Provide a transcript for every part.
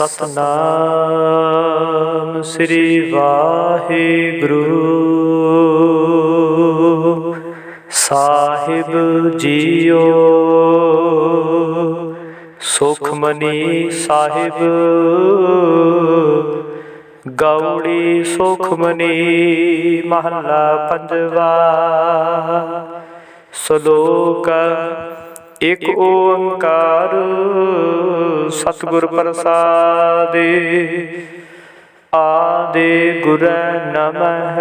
सतनाम श्री वाहिगुरु साहिब जीओ। सुखमनी साहिब गौड़ी सुखमनी महला पंजवा। श्लोक एक ओंकार सतगुर प्रसादे। आदि गुर नमः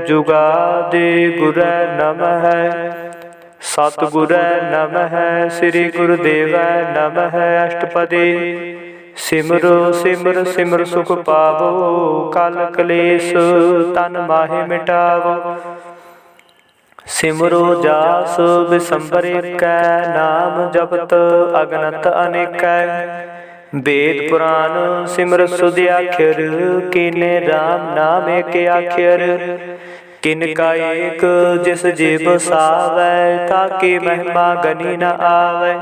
जुगादि गुर नमः सतगुर नमः श्री गुरुदेव नमः। अष्टपदी सिमरो सिमर सिमर सुख पावो कल कलेश तन माहे मिटावो। सिमरो जास बिसंबर कै नाम जपत अगनत अनेकै। वेद पुराण सिमर सुध आखिर कीने राम नाम एक आखिर। किनका एक जिस जीव सावै ताकि महिमा गनी न आवै।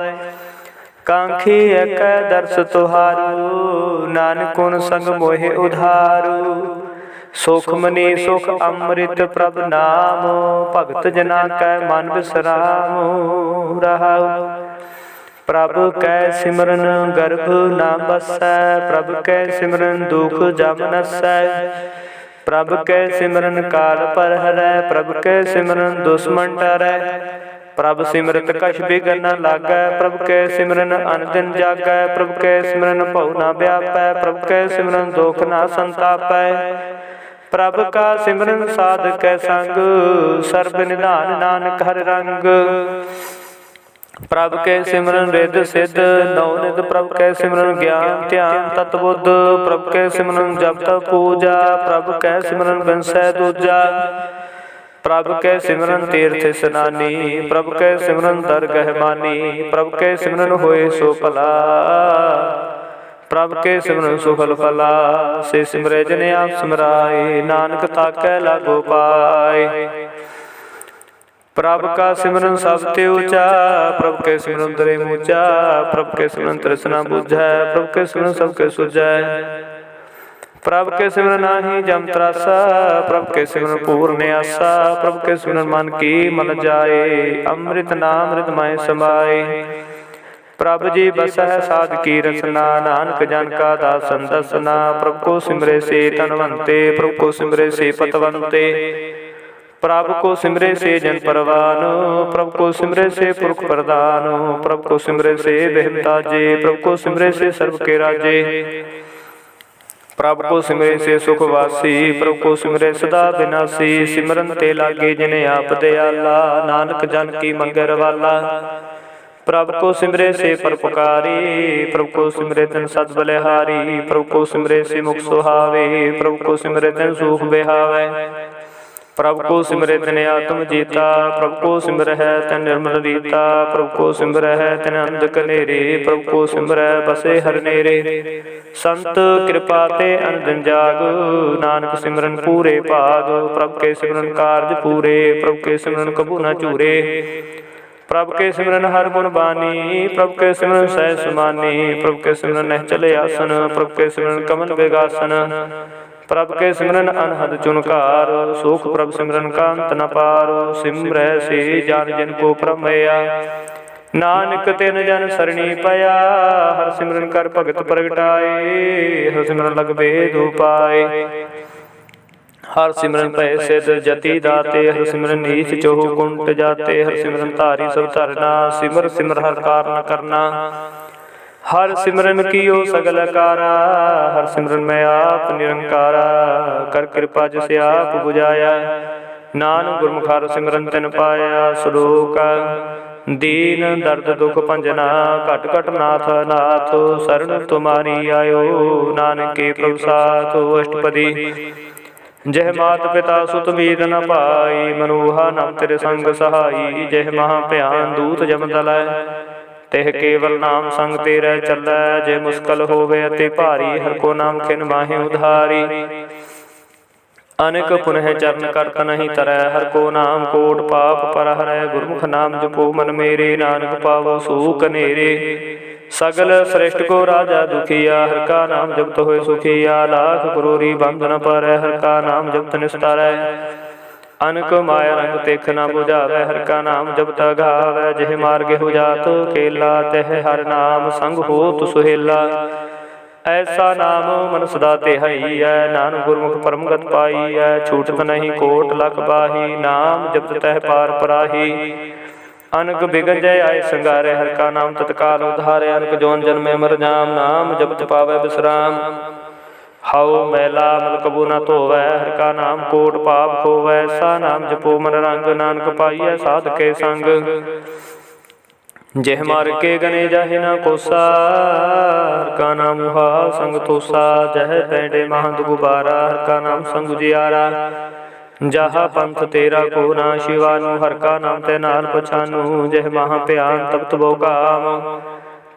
कांखी एक दर्श तुहारू नानकुन संग मोहे उधारू। सुखमनी सुख अमृत प्रभ नाम भगत जना कै मन विश्राम रहाऊ। प्रभ कै सिमरन गर्भ न बसै प्रभ कै सिमरन दुख जम नसै। प्रभ कै सिमरन काल पर हरै प्रभ कै सिमरन दुश्मन डरै। प्रभ सिमरत कछ बिघन न लागै प्रभ कै सिमरन अन दिन जागै। प्रभ कै सिमरन भउ न व्यापै प्रभ कै सिमरन दुख न संतापै। प्रभ का सिमरन साध कै संग सर्ब निधान नानक हर रंग। प्रभ कै सिमरन रिद सिद्ध नौ निध प्रभ कै सिमरन ज्ञान ध्यान तत्बुद्ध। प्रभ कै सिमरन जप तप पूजा प्रभ कै सिमरन बिनसै दूजा। प्रभ कै सिमरन तीर्थ स्नानी प्रभ कै सिमरन दरगह मानी। प्रभ कै सिमरन होए सो भला प्रभ के सिमरन सुफल फला। से सिमरै जिने आप सिमराए नानक ताकै लागो पाए। प्रभ का सिमरन सब ते ऊंचा प्रभ के सिमरन तरे मूचा। प्रभ के सिमरन तृष्णा बुझै प्रभ के सिमरन सबके सुझै। प्रभ के सिमरन नाही जम त्रासा प्रभ के सिमरन पूर्ण आसा। प्रभ के सिमरन मन की मल जाए अमृत नाम हृदय समाए। प्रभ जी बसह साध की रसना नानक जन का दासन दसना। प्रभ को सिमरे से तनवंते प्रभ को सिमरे से पतवंते। प्रभ को सिमरे से जन परवान प्रभ को सिमरे से पुरख प्रदान। प्रभ को सिमरे से बेहताजे प्रभ को सिमरे से सर्व के राजे। प्रभ को सिमरे से सुखवासी प्रभ को सिमरे सदा विनाशी। सिमरन ते लागे जिन्हें आप दयाला नानक जन की मंगर वाला। प्रभ को सिमरे से परोपकारी प्रभ को सिमरे तन सद बलिहारी। प्रभ को सिमरे से मुख सुहावे प्रभ को सिमरे तन सुख बिहावे। प्रभ को सिमरे तन आत्म जीता प्रभ को सिमर है तन निर्मल रीता। प्रभ को सिमर है तन अंध कनेरे प्रभ को सिमर बसे हर नेरे। संत कृपा ते अनदन जाग नानक सिमरन पूरे भाग। प्रभ के सिमरन कारज पूरे प्रभ के सिमरन कबू न चूरे। प्रभ के सिमरन हर गुण बानी प्रभ के सिमरन सह सुमानी। प्रभ के सिमरन नह चले आसन प्रभ के सिमरन कमल बेगासन। प्रभ के सिमरन अनहद चुनकार सुख प्रभ सिमरन का अंत न पारो। सिमरै से जान जिन को प्रमया नानक तिन जन सरणी पया। हर सिमरन कर भगत प्रगटाए हर सिमरन लग भेद उपाय। हर सिमरन पै सिद्ध जति दाते हर सिमरन नीच चोहु कुंट जाते। हर सिमरन धारी सब धरना सिमर सिमर हर कार न करना। हर सिमरन कियो सगल कारा हर सिमरन में आप निरंकारा। कर कृपा जिसे आप बुझाया नानक गुरमुख हर सिमरन तिन पाया। श्लोक दीन दर्द दुख भंजना घट घट नाथ नाथ। शरण तुम्हारी आयो नानक के प्रभु साथ। अष्टपदी जय मात पिता सुत मीत न पाई मनोहा नाम तेरे संग सहाई। जय महा भयान दूत जम दलै तेह केवल नाम संग तेरे चलै। जय मुश्किल होवे अति भारी हर को नाम खिन माहे उधारी। अनेक पुनः चरण करत नहीं तरह हर को नाम कोट पाप पर हरै। गुरमुख नाम जपो मन मेरे नानक पावो सुख नेरे। सगल श्रेष्ठ को राजा दुखिया, हर का नाम जपत होए सुखिया। लाख करोरी बंधन पर, हर का नाम जपत निस्तारै। अनक माया रंग तेख न बुझावै, हर का नाम जपत गावै। जह मार्ग हो जात केला, तह हर नाम संग होत सुहेला। ऐसा नाम मन सदा तिहाइयै, नानक गुरमुख परमगत पाइयै। छूटत नहीं कोट लख बाही, नाम जपत तह पार पराही। अनक बिगन जय आय संगारे, हर का नाम तत्काल उधारे। अनक जोन जन्मे मर जाम, नाम जपत पावै विश्राम। हाउ मैला मल कबू न धोवै, हर का नाम कोट पाप खोवै। सा नाम जपो मन रंग, नानक पाइयै साध के संग। जेह मार के गने जाहि न कोसा, हर का नाम मुहा संग तोसा। जह पैंडे महंत गुबारा, हर का नाम संग उजियारा। जहा पंथ तेरा को ना शिवानु, हर का नाम ते नाल पछानु। जह महा प्यान तपत बो काम,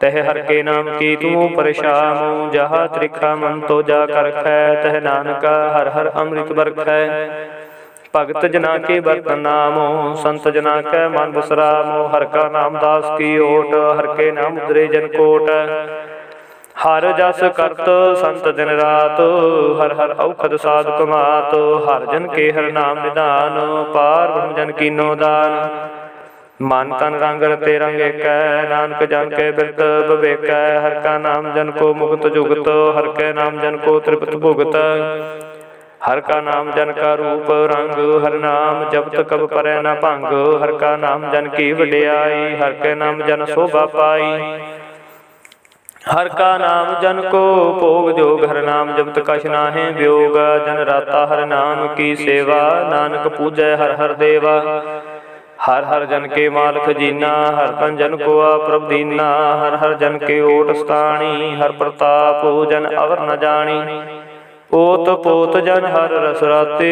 तह हर के नाम की तू परेशान। जहा त्रिखा मन तो जा कर रै, तह नानका हर हर अमृत बरखै। भगत जना के बरतन नामो, संत जना कै मन बसरामो। हर का नाम दास की ओट, हर के नाम उदरे जन कोट। हर जस करत संत दिन रात, हर हर औखद साधक मात। हर जन के हर नाम निदान, पार ब्रह्म जन कीनो दान। मन तन रंग रते रंग एकै, नानक जन के बिरत विवेकै। हर का नाम जन को मुक्त जुगत, हर के नाम जन को तृप्त भुगत। हर का नाम जन का रूप रंग, हर नाम जपत कब परै न भंग। हर का नाम जन की वडियाई, हर के नाम जन शोभा पाई। हर का नाम जन को भोग जोग, हर नाम जपत कछ नाहि वियोग। जन राता हर नाम की सेवा, नानक पूजै हर हर देवा। हर हर जन के माल खजीना, हर तन जन को प्रभ दीना। हर हर जन के ओट स्थानी, हर प्रताप जन अवर न जानी। ओत पोत जन हर रस राते,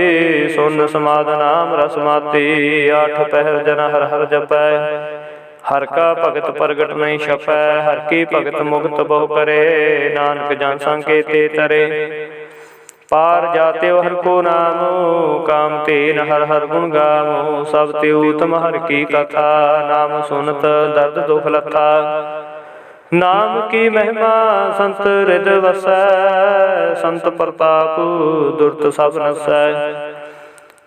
सुन समाद नाम रस माते। आठ पहर जन हर हर जपै, हर का भगत प्रगट नहीं छपै। हर की भगत मुक्त बहु करे, नानक जन संकेते तरे। पार जाते हर को नाम, काम तेन हर हर गुण गावो। सब ते उत्तम हर की कथा, नाम सुनत दर्द दुख लथा। नाम की महिमा संत हृदय वसै, संत प्रताप दुर्त सब नसै।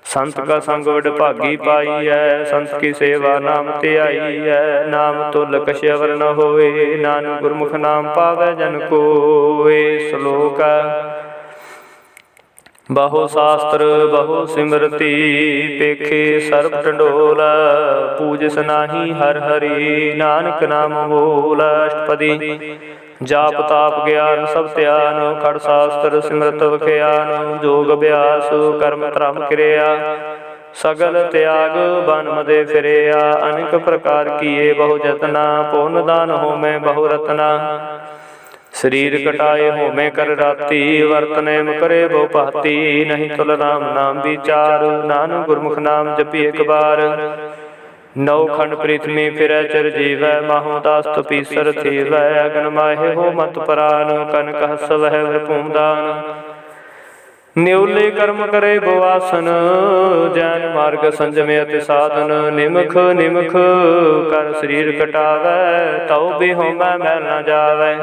संत का संग वड भागी पाई है, संत की सेवा नाम ते आई है। नाम तुल कछ अवर न होए, नानक गुरमुख नाम पावै जन कोए। श्लोक बहु शास्त्र बहु सिमरती, पेखे सर्ब टंडोल। पूजस नाही हर हरि, नानक नाम बोल। अष्टपदी जाप ताप ज्ञान सब त्यान, खड़ शास्त्र सिमरत विख्यान। जोग अभ्यास कर्म धर्म क्रिया, सगल त्याग बन मदे फिरिया। अनेक प्रकार किए बहु जतना, पुन दान हो मैं बहु रतना। शरीर कटाए हो मैं कर राती, वर्तने करे बहु भांति। नहीं तुल राम नाम विचार, नानक गुरमुख नाम जपी एक बार। नौ खंड पृथ्वी फिरै चर जीवै, माहो दास तपीसर थीवै। अगन माहे हो मत परान, कनक हस वह भूम दान। न्योले कर्म करे बोआसन, जैन मार्ग संजम अति साधन। निमख निमख कर शरीर कटावै, तौ भी होमै मैल न जावै।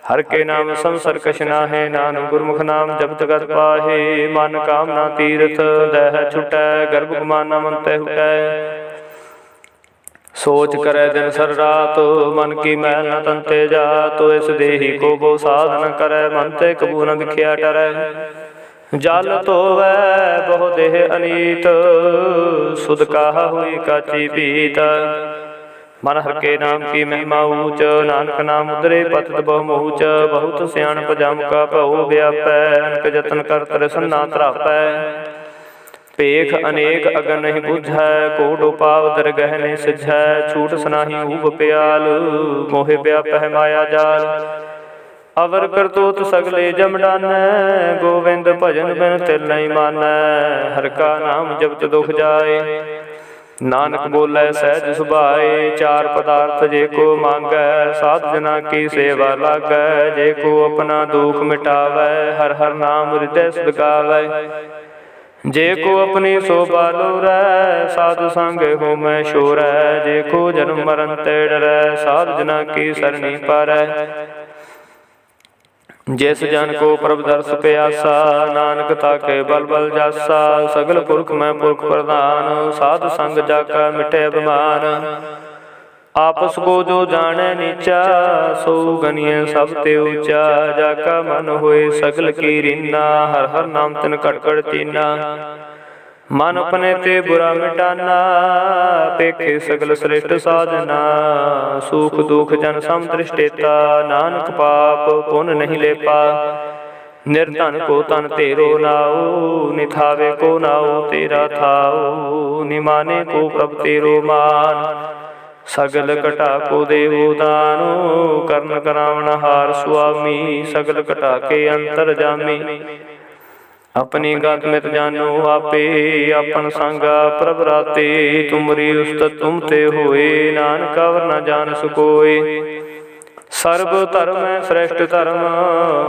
हर के नाम संसर कछ नाहि, नानक गुरमुख नाम जपत गत पाहे। मन कामना तीरथ दह छुटै, गर्भ गुमाना मन तै हुटै। सोच करे दिन सर रात, मन की मैल न तंते जात। इस देही को बो साधन करे, मन ते कबू न बिख्या टरै। जल धोवै बहु देह अनीत, सुध काहा हुई काची पीत। मन हर के नाम की महिमा ऊंच, नानक नाम उदरे पतित बहु मूच। बहुत सियाणप जम का भऊ व्यापै, अनक जतन कर तरसन्ना त्रापै। पेख अनेक अगन नहीं बुझै, कोट उपाव दरगह नहीं सिझै। छूट सनाही ऊब प्याल, मोहे व्यापह माया जाल। अवर करतूत सगले जम डानै, गोविंद भजन बिन तिल नहीं मानै। हर का नाम जपत दुख जाए, नानक बोलै सहज सुभाए। चार पदार्थ जे को मांगै, साध जना की सेवा लागै। जे को अपना दुख मिटावै, हर हर नाम हृदय सद गावै। जे को अपनी शोभा लोरै, साधु संग हो मैं शोरै। जे को जन्म मरण ते डरै, साधु जना की सरणी पारै। जिस जन को प्रभ दर्श प्यासा, नानक ताके बल बल जासा। सगल पुरख मैं पुरख प्रधान, साधु संग जाका मिटे अभिमान। आपस को जो जाने नीचा, सो गनिए सब ते ऊंचा। जाका मन होए सगल की रीना, हर हर नाम तिन कट कट चीना। मन अपने ते बुरा मिटाना, पेखे सगल श्रेष्ठ साधना। सुख दुख जन सम दृष्टेता, नानक पाप पुन नहीं लेपा। निर्धन को तन तेरो नाओ, निथावे को नाओ तेरा थाओ। निमाने को प्रभ तेरो मान, सगल कटा को देवो दानो। कर्ण करावण हार स्वामी, सगल कटा के अंतर जामी। अपनी गत मित जानो आपे, अपन संगा प्रभ राते। तुमरी उस्तत तुम ते होए, नानक अवर न जान सुकोए। सर्व धर्म है श्रेष्ठ धर्म,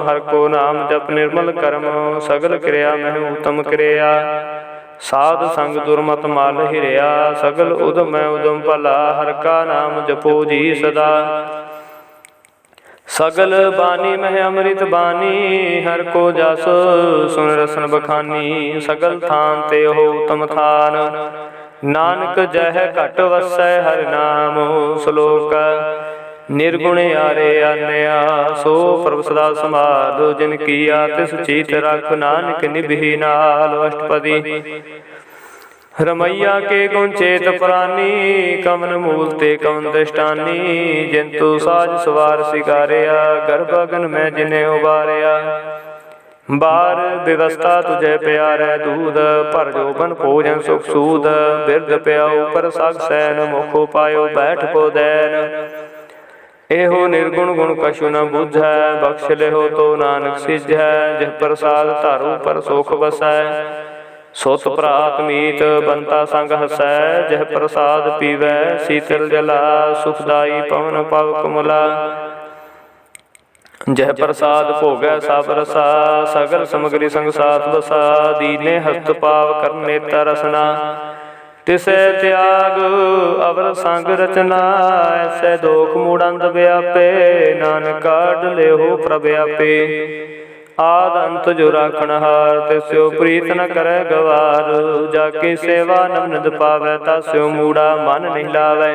हर को नाम जप निर्मल कर्म। सगल क्रिया में उत्तम क्रिया, साध संग दुर्मत माल हिरिया। सगल उदम है उदम भला, हर का नाम जपो जी सदा। सगल बानी मह अमृत बानी, हर को जास सुन रसन बखानी। सगल थान ते हो उत्तम थान, नानक जह घट वसै हर नाम। श्लोक निर्गुण आरे आनया, सो प्रभ सदा समाध। जिन किया तिस चीत रख, नानक निभि नाल। अष्टपदी रमैया के गुण चेत प्रानी, कमन मूल ते कमन दृष्टानी। जिंतु साज सवार सिगारिया, गर्भ अगन में जिन्हें उबारिया। बार व्यवस्था तुझे प्यारे दूध, पर जोबन भोजन सुख सूद। बिरद प्याऊ पर साग सैन, मुखो पायो बैठ को दैन। एहो निर्गुण गुण कछु न बुझै, बख्श लेहो तो नानक सिझै। जिह प्रसाद धारू पर सुख बसै, सुत प्रात मीत बंता संग हसै। जिह प्रसाद पीवै शीतल जला, सुखदाई पवन पव कमला। जह प्रसाद भोगै सब रसा, सगल समग्री संग साथ बसा। दीने हस्त पाव करने तरसना, तिसै त्याग अवर संग रचना। ऐसे दोख मूढ़ंत व्यापे, नानक काढ़ लेहो प्रभ आपे। आद अंत जो राखण हार, तिस्यो प्रीत न करे गवार। जाके सेवा नमनद पावै, तास्यो मूढ़ा मन नहीं लावै।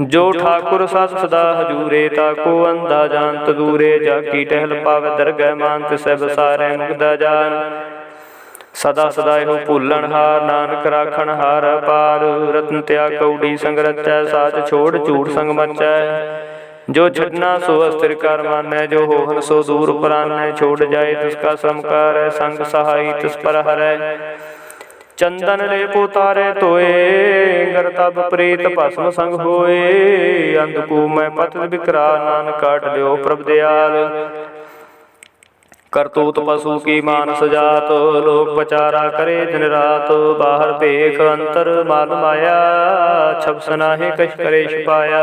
जो ठाकुर सत सदा हजूरे, ताको अंधा जानत दूरे। जाकी टहल पावै दरगह मान, तिसै बसारै मुग्धा जान। सदा सदा हो भूलन हार, नानक राखण हार पार। रत्न त्याग कौड़ी संग रचै, साच छोड़ झूठ संग मचै। जो छड़ना सो अस्थिर कर मानै, जो होहन सो दूर परानै। छोड़ जाए तिसका समकार, संग सहाई तिस पर हरै। चंदन लेप उतारे तोए, गरतब प्रीत भस्म संग होए। अंधकू मैं पत विकराल, नानक काट लियो प्रभ दयाल। करतूत पशु की मानस जात, लोक पचारा करे दिन रात। बाहर भेख अंतर माल माया, छब सनाहे कश करे छिपाया।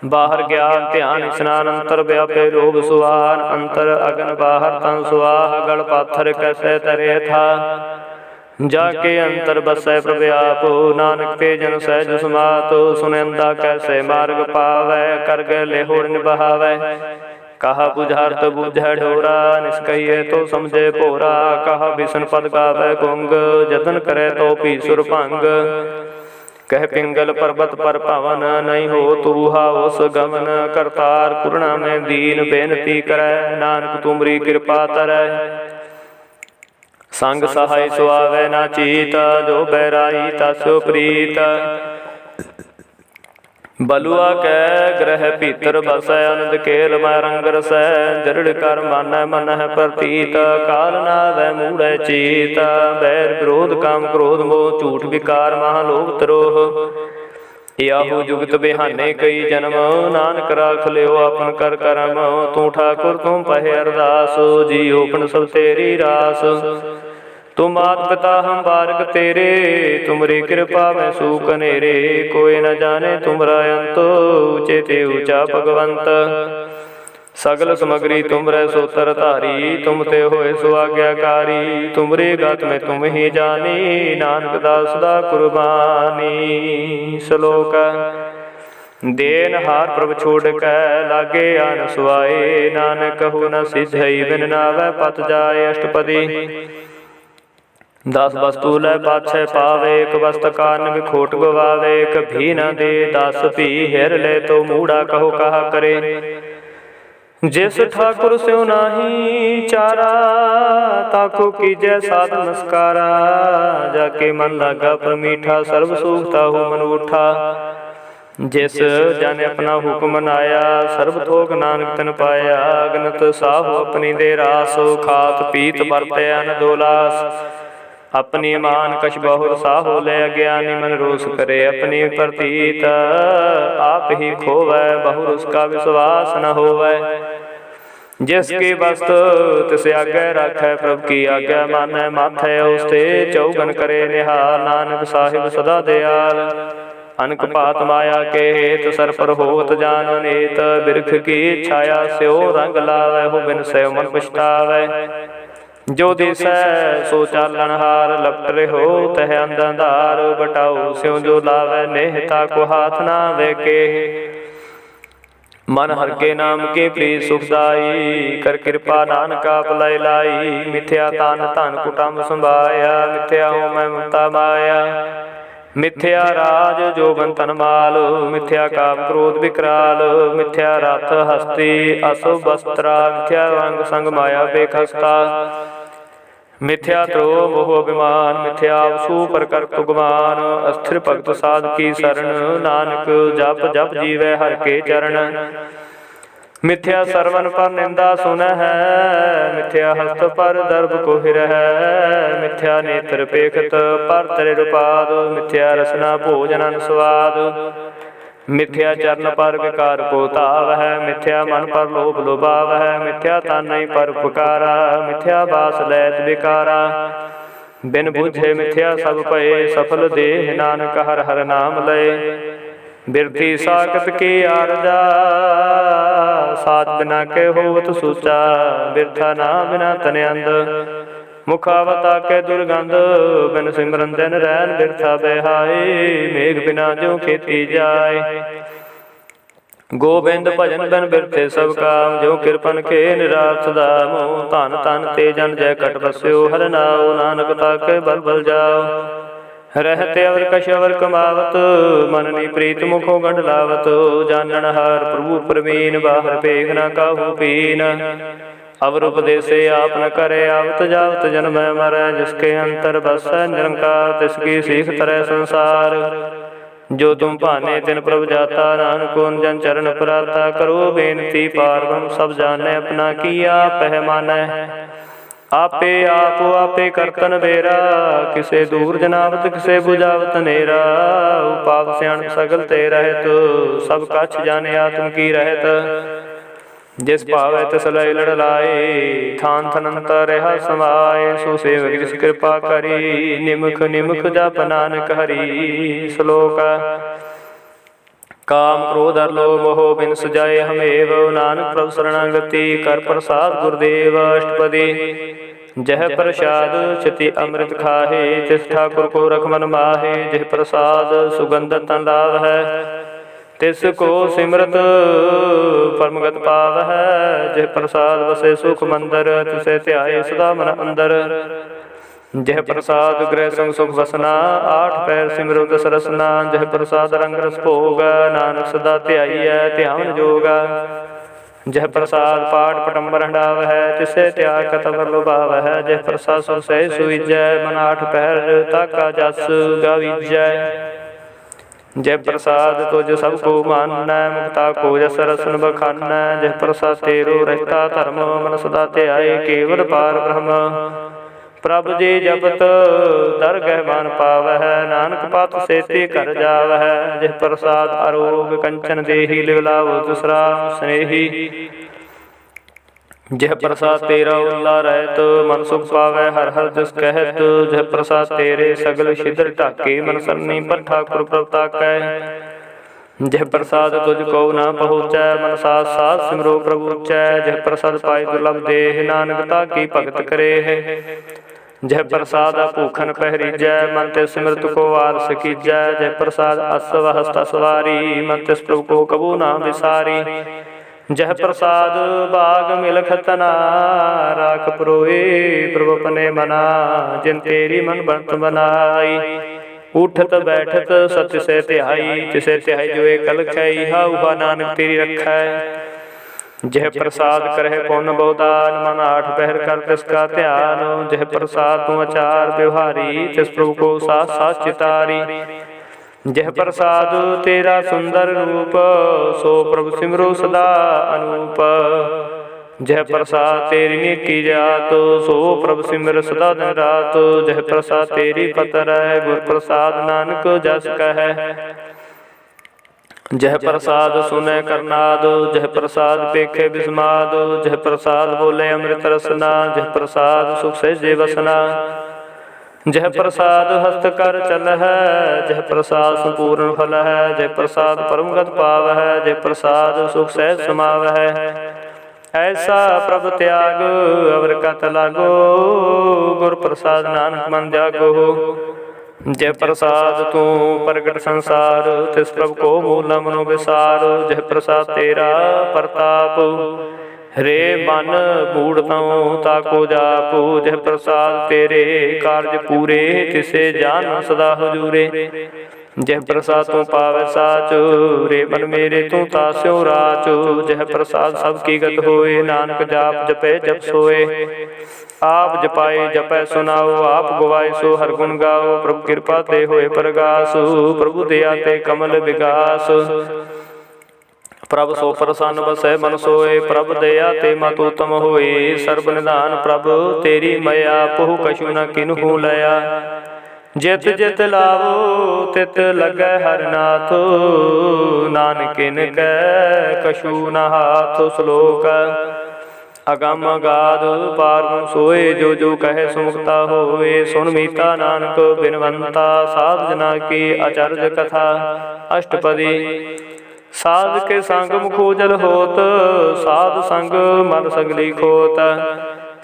बाहर ज्ञान ध्यान स्नान, अंतर व्यापे लोभ सुवान। अंतर अगन बाहर तन सुवाह, गढ़ पाथर कैसे तरे था। जाके अंतर बसै प्रभ आप, नानक ते जन सहज समात। सुनंदा कैसे मार्ग पावै, कर गए ले होड़ निबहावै। कहा बुझार्थ बुझै ढोरा, निष्कहिए तो समझे भोरा। कहा विष्णु पद गावै गुंग, जतन करे तो पीसुर भंग। कह पिंगल पर्वत पर पवन, नहीं हो तू हाउस गमन। करतार कुरना में दीन बेनती करै, नानक तुमरी कृपा तरै। संग सहाय सुआवै ना चीत, जो बैराई तस्यो प्रीत। बलुआ कै ग्रह भीतर बसै, अनंद केल मै रंग रसै। दृढ़ कर मानै मन है प्रतीत, काल नावै मूढ़ै चीत। बैर विरोध काम क्रोध मोह, झूठ विकार महालोभ त्रोह। याहू जुगत बिहाने कई जन्म, नानक राख लियो अपन कर करम। तू ठाकुर तुम पहे अरदास, जियो पन सब तेरी रास। तुम मात पिता हम बारक तेरे, तुमरी कृपा में सूख नेरे। कोई न जाने तुमरा अंत, ऊंचे ते ऊंचा भगवंत। सगल समग्री तुमरे सोतर धारी, तुम ते होए सो आज्ञाकारी। तुमरे गत में तुम ही जानी, नानक दास दा कुर्बानी। श्लोक देन हार प्रभ छोड़ कै, लागे आन सुआए। नानक कहु न सिझई, बिन नावै पत जाए। अष्टपदी 10 वस्तु लै पाछै पावे, एक वस्त कान विखोट गवावे। कभी न दे 10 भी, हिर ले तो मूढ़ा कहो कहा करे। जिस ठाकुर स्यो नाही चारा, ताको कीजै साध नमस्कारा। जाके मन लागा पर मीठा, सर्व सुख ताहु मन उठा। जिस जन अपना हुक्म मनाया, सर्ब थोक नानक तन पाया। अगनत साहु अपनी दे रास, खात पीत बरतै अन दोलास। अपनी मान कछ बहुर साहो ले, अज्ञानी मन रोष करे अपनी प्रतीत। आप ही खोवै बहुर उसका विश्वास न होवै। जिसकी वस्तु तिस आगे राखै, प्रभु की आज्ञा मानै माथै। उसते चौगन करे निहाल, नानक साहिब सदा दयाल। अनक पात माया के हेत, सर पर होत जान अनेत। बिरख की छाया स्यो रंग लावै, हो बिन सेव मन पछतावै। जो दिसै सो चालन हार, लपट रहो तह अंधार। बटाओ स्यों जो लावै नेह, ताको हाथ ना वेके। मन हर के नाम के प्रीत सुखदाई, कर कृपा नानक आप लाई लाई। मिथ्या तान धन कुटुंब संभाया, मिथ्या हूँ मैं ममता माया। मिथ्या राज जो बंतन माल, मिथ्या काम क्रोध विकराल। मिथ्या रथ हस्ती अशुभ वस्त्रा, मिथ्या रंग संग माया बेखस्ता। मिथ्या द्रोह मोह अभिमान, मिथ्या सु पर कर तुगमान। अस्थिर भगत साध की शरण, नानक जप जप जीवै हर के चरण। मिथ्या सरवन पर निंदा सुन है, मिथ्या हस्त पर दर्भ को हिरह। मिथ्या नेत्र पेखत पर तरे रुपाद, मिथ्या रसना भोजन स्वाद। मिथ्या चरण पर विकार को ताव है, मिथ्या मन पर लोभ लुभाव है। मिथ्या तन पर पुकारा, मिथ्या बास लैत विकारा। बिन बुझे मिथ्या सब पए, सफल देह नानक हर हर नाम लय। बिरती साकत की आरजा, सात बिना के होवत सूचा। बिरथा ना बिना तन अंध, मुखावता के दुर्गंध। बिन सिमरन दिन रैन बिरथा बेहाय, मेघ बिना जो खेती जाय। गोबिंद भजन बिन बिरथे सब काम, जो कृपन के निराश दामो। धन धन ते जन जय कट बस्यो, हर नाओ नानक ताके बल बल जाओ। रहते अवर कश अवर कमावत, मननी प्रीत मुखों गंढ लावत। जानन हार प्रभु प्रवीण, बाहर पेख न काहू पीन। अवर उपदेशे आप न करे, आवत जावत जन्म मरै। जिसके अंतर बसै निरंकार, तिसकी सीख तरह संसार। जो तुम भाने तिन प्रभु जाता, नानक जन चरण पराता। करो बेनती पार ब्रह्म सब जानै, अपना किया पह मानै। आपे आपे करतन बेरा, किसे दूर जनावत किसे बुझावत नेरा। उपाव स्याण सगल ते रहत, सब कछ जाने आत्म की रहत। जिस पावै तिस लय लड़ लाए, थान थनंतर रहा समाए। सो सेवक जिस कृपा करी, निमुख निमुख जप नानक हरि। श्लोक काम क्रोध हर लोभ मोह, बिन सुजाए हमेव। नानक प्रभु शरणागति, कर प्रसाद गुरुदेव। अष्टपदी जह प्रसाद क्षति अमृत खाहे, तिस ठाकुर को रख मन माहे। जह प्रसाद सुगंध तन लाभ है, तिसको सिमरत परमगत पाव है। जह प्रसाद बसे सुख मंदर, तिसे ध्याए सदा मन अंदर। जह प्रसाद गृह संग सुख बसना, 8 पैर सिमरो दस रसना। जह प्रसाद रंग रस भोग, नानक सदा ध्याइयै ध्यान जोगा। जह प्रसाद पाठ पटम्बर हंडाव है, तिसे त्याग कतवर लुभाव है। जह प्रसाद सुर सह सुइजै, मन 8 पैर ताका जस गाविजै। जय प्रसाद तुझ सबको मानना, मुक्ता को जस रसन बखाना। जय प्रसाद तेरो रहता धर्म, मन सदा ध्याए केवल पार ब्रह्म। प्रभु जी जपत दरगह मान पावह, नानक पत सेती कर जावह। जय प्रसाद आरोग कंचन देही, लिवलाओ दूसरा स्नेही। जह प्रसाद तेरा उल्ला रहत, मन सुख पावै हर हर जस कहत। जह प्रसाद तेरे सगल छिद्र ढाके, मन सरनी पर ठाकुर प्रभ ताकै। जह प्रसाद तुझको न पहुँचै मन साथ साथ सिमरो प्रभु चै। जह प्रसाद पाई दुर्लभ देह नानकता की भगत करे है। जह प्रसाद भूखन पहरीजै मन तिस सिमरत को वारस कीजै। जह प्रसाद असव हस्त सवारी मन तिस प्रभु को कबू ना विसारी। जह प्रसाद बाग मिलखत ना राख परोए प्रभु अपने मना। जिन तेरी मन बंत बनाई उठत बैठत सत्य से तिहाई। तिसे तिहाई जो एक कल खाई हा उहा नानक तेरी रखै। जह प्रसाद करह पुन बहुदान मन आठ पहर कर तिसका ध्यान। जह प्रसाद तू आचार व्यवहारी तिस प्रभु को साथ साथ चितारी। जह प्रसाद तेरा सुंदर रूप सो प्रभु सिमरो सदा अनूप। जह प्रसाद तेरी नेकी जात सो प्रभु सिमर सदा दिन रात। जह प्रसाद तेरी पतर है गुर प्रसाद नानक जस कह। जह प्रसाद सुने करनाद जह प्रसाद पेखे बिस्माद। जह प्रसाद बोले अमृत रसना जह प्रसाद सुख से जे बसना। जह प्रसाद हस्त कर चल है जह प्रसाद संपूर्ण फल है। जह प्रसाद परमगत पाव है जह प्रसाद सुख से समाव है। ऐसा प्रभ त्याग अवर कत लागो गुर प्रसाद नानक मन जागो। जय प्रसाद तू प्रगट संसार तिस प्रभु को मूल मनो विसार। जय प्रसाद तेरा प्रताप रे मन बूढ़ताओ ताको जापो। जय प्रसाद तेरे कार्य पूरे तिसे जान सदा हजूरे। जह प्रसाद तू पावे साचो रे मन मेरे तू तास्यो राचो। जह प्रसाद सबकी गत होए नानक जाप जपे जप सोए। आप जपाए जपै सुनाओ आप गवाए सो हर गुण गाओ। प्रभु कृपा ते होए प्रगासु प्रभु दया ते कमल विगास। प्रभ सो प्रसन्न बसै मन सोए प्रभ दया ते मत उत्तम होए। सर्व निधान प्रभ तेरी मया पुह कछु न किन्हु लया। जित जित लावो तित लगै हर नाथ नानकिन कै कछु न हाथ। श्लोक अगम अगाध पार सोए जो जो कहे सुमुक्ता होए। सुन मीता नानक बिनवंता साध जना की अचरज कथा। अष्टपदी साध के संग मुखोजल होत साध संग मन सगली खोत।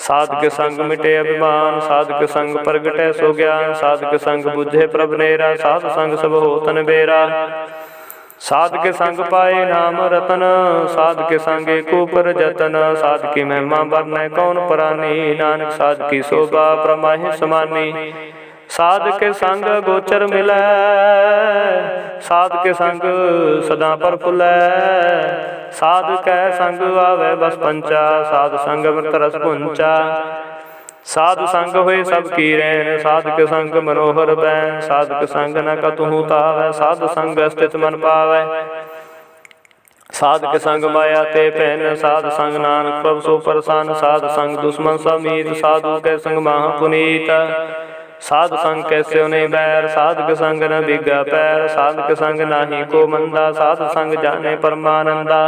साध के संग मिटे अभिमान साध के संग प्रगटै सो ज्ञान। साध के संग बुझे प्रभ नेरा साध संग सब होतन बेरा। साध के संग पाए नाम रतन साध के संग ऊपर जतन। साध की महिमा वर्णय कौन प्राणी नानक साध की शोभा प्रमाहि समानी। साध के संग गोचर मिलै साध के संग सदा प्रफुल्लै। साध कै संग आवे बस पंचा साध संग अमृत रस पुंचा। साध संग होए सब की रैन साध के संग मनोहर बैन। साध के संग न कतहु तावै साध संग स्थित मन पावै। साध के संग माया ते पहन साध संग नानक प्रभु सो प्रसन्न। साध संग दुश्मन समीत साधु के संग महा पुनीत। साध संग कैसे उन्हें बैर साध के संग न बिगा पैर। साध के संग नाही को मंदा साध संग जाने परमानंदा।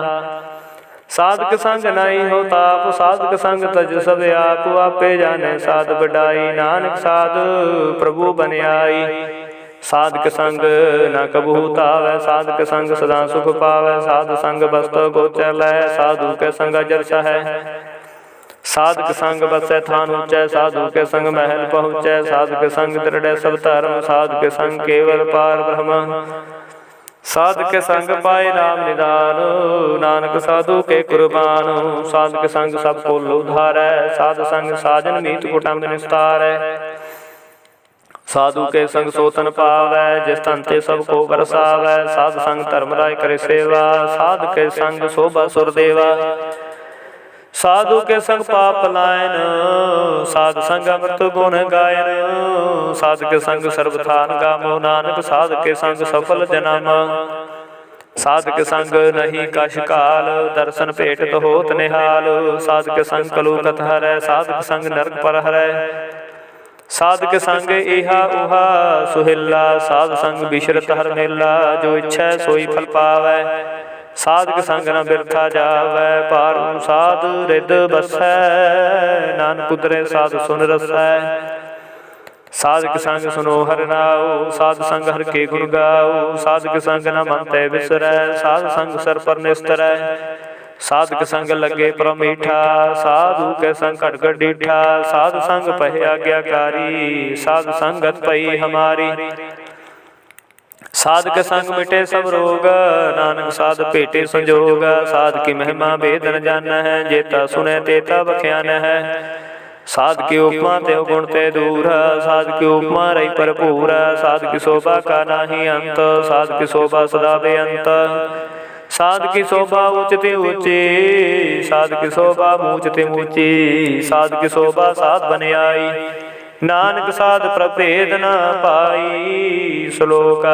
साध के संग नहीं हो ताप साध के संग तज सब आप। आपे जाने साध बढ़ाई नानक साध प्रभु बन आई। साध के संग न कबू तावै साध के संग सदा सुख पावै। साध संग बस्त गोचर है साधु के संग अजर है। साध के संग बसै थान ऊंचै साधु के संग महल पहुँचै। साध के संग दृढ़ सब धर्म साध के संग केवल पार ब्रह्म। साध के संग पाए नाम निदान नानक साधु के कुर्बान। साध के संग सब को उधारै साध संग साजन मीत कुटुंब निस्तारै। साधु के संग सोतन पावै जिस तन ते सबको बरसावै। साध संग धर्म राय करे सेवा साध के संग शोभा सुर देवा। साधु के संग पाप लायन साध संग अमृत गुण गायन। साध के संग सर्वथान गामो नानक साध के संग सफल जन्म। साध के संग नहीं कश काल दर्शन भेटत होत निहाल। साध के संग कलुकत हरै साध के संग नरक पर हरै। साध के संग इहा उहा सुहिला साध संग बिशरत हर मेला। जो इच्छा सोई फल पावै साध के संग न बिरथा जावै। पार साध रिद बसै नानक उतरे साध सुन रसै। साधक संग सुनो हर नाओ, साध संग हर के गुण गाओ। साधक संग न मन तै बिसरै, साध संग सर पर निस्तरै। साधक संग लगे परम मीठा, साधु के संग घट घट डीठा। साध संग पहे आज्ञाकारी, साध संगत पई हमारी। साधक संग मिटे सब रोग, नानक साध भेटे संजोग। साध की महिमा भेद न जाना है, जेता सुने तेता बख्यान है। साध की उपमा तेव गुण ते दूर, साध की उपमा रही भरपूर। साध की शोभा का नाही अंत, साध की शोभा सदा बेअंत। साध की शोभा ऊंचते ऊंची, साध की शोभा मूंचते मूंची। साध की शोभा साध बन आई, नानक साध प्रभेद न पाई। श्लोक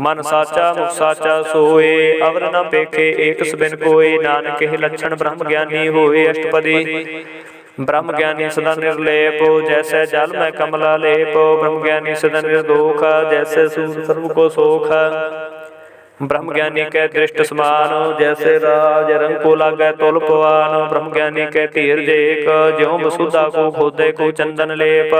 मन साचा मुख साचा सोए, अवर न पेखे एक सबिन कोय। नानक के लक्षण ब्रह्म ज्ञानी होए अष्टपदी। ब्रह्म ज्ञानी सदा निर्लेप, जैसे जल में कमला लेप। ब्रह्म ज्ञानी सदा निर्दोख, जैसे सूर्य सर्व को सोख। ब्रह्म ज्ञानी के दृष्ट समान, जैसे राज रंग को लागे तुल पवान। ब्रह्म ज्ञानी के धीरज एक, ज्यों वसुधा को खोदे को चंदन लेप।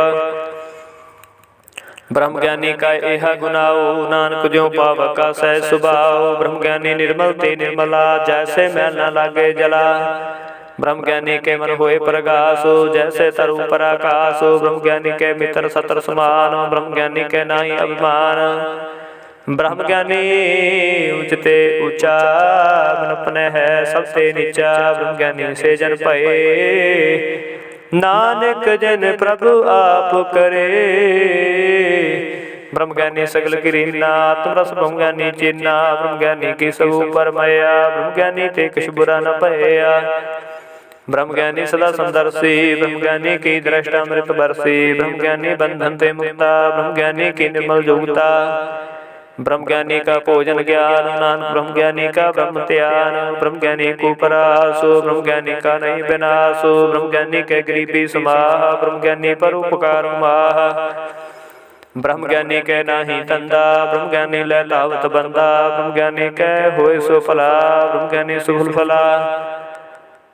ब्रह्म ज्ञानी का यह गुनाओ, नानक ज्यों पावका सह सुभाओ। ब्रह्म ज्ञानी निर्मल ते निर्मला, जैसे मैल न लागे जला। ब्रह्म ज्ञानी के मन होए प्रकाश, जैसे तरु पर आकाश। ब्रह्म ज्ञानी के मित्र सतर समान, ब्रह्म ज्ञानी के नाई अभिमान। ब्रह्म ज्ञानी उचते ऊंचा, मन अपने है सबसे नीचा। ब्रह्म ज्ञानी से जन भये, नानक जन प्रभु आप करे। ब्रह्म ज्ञानी सगल कीरीना, तुम रस ब्रह्म ज्ञानी चीना। ब्रह्म ज्ञानी की सब ऊपर मया, ब्रह्म ज्ञानी ते कुछ बुरा न भया। ब्रह्म ज्ञानी सदा समदर्शी, ब्रह्म ज्ञानी की दृष्टा अमृत बरसी। ब्रह्म ज्ञानी बंधन ते मुक्ता, ब्रह्म ज्ञानी की निर्मल जोगता। ब्रह्म ज्ञानी का भोजन ज्ञान, नानक ब्रह्म ज्ञानी का ब्रह्म ध्यान। ब्रह्म ज्ञानी को परासो, ब्रह्म ज्ञानी का नहीं विनाशो। ब्रह्म ज्ञानी के गरीबी समाह, ब्रह्म ज्ञानी पर उपकार माह। ब्रह्म ज्ञानी के नाही तंदा, ब्रह्म ज्ञानी ले लावत बंदा। ब्रह्म ज्ञानी के होए सो फला, ब्रह्म ज्ञानी सुफल फला।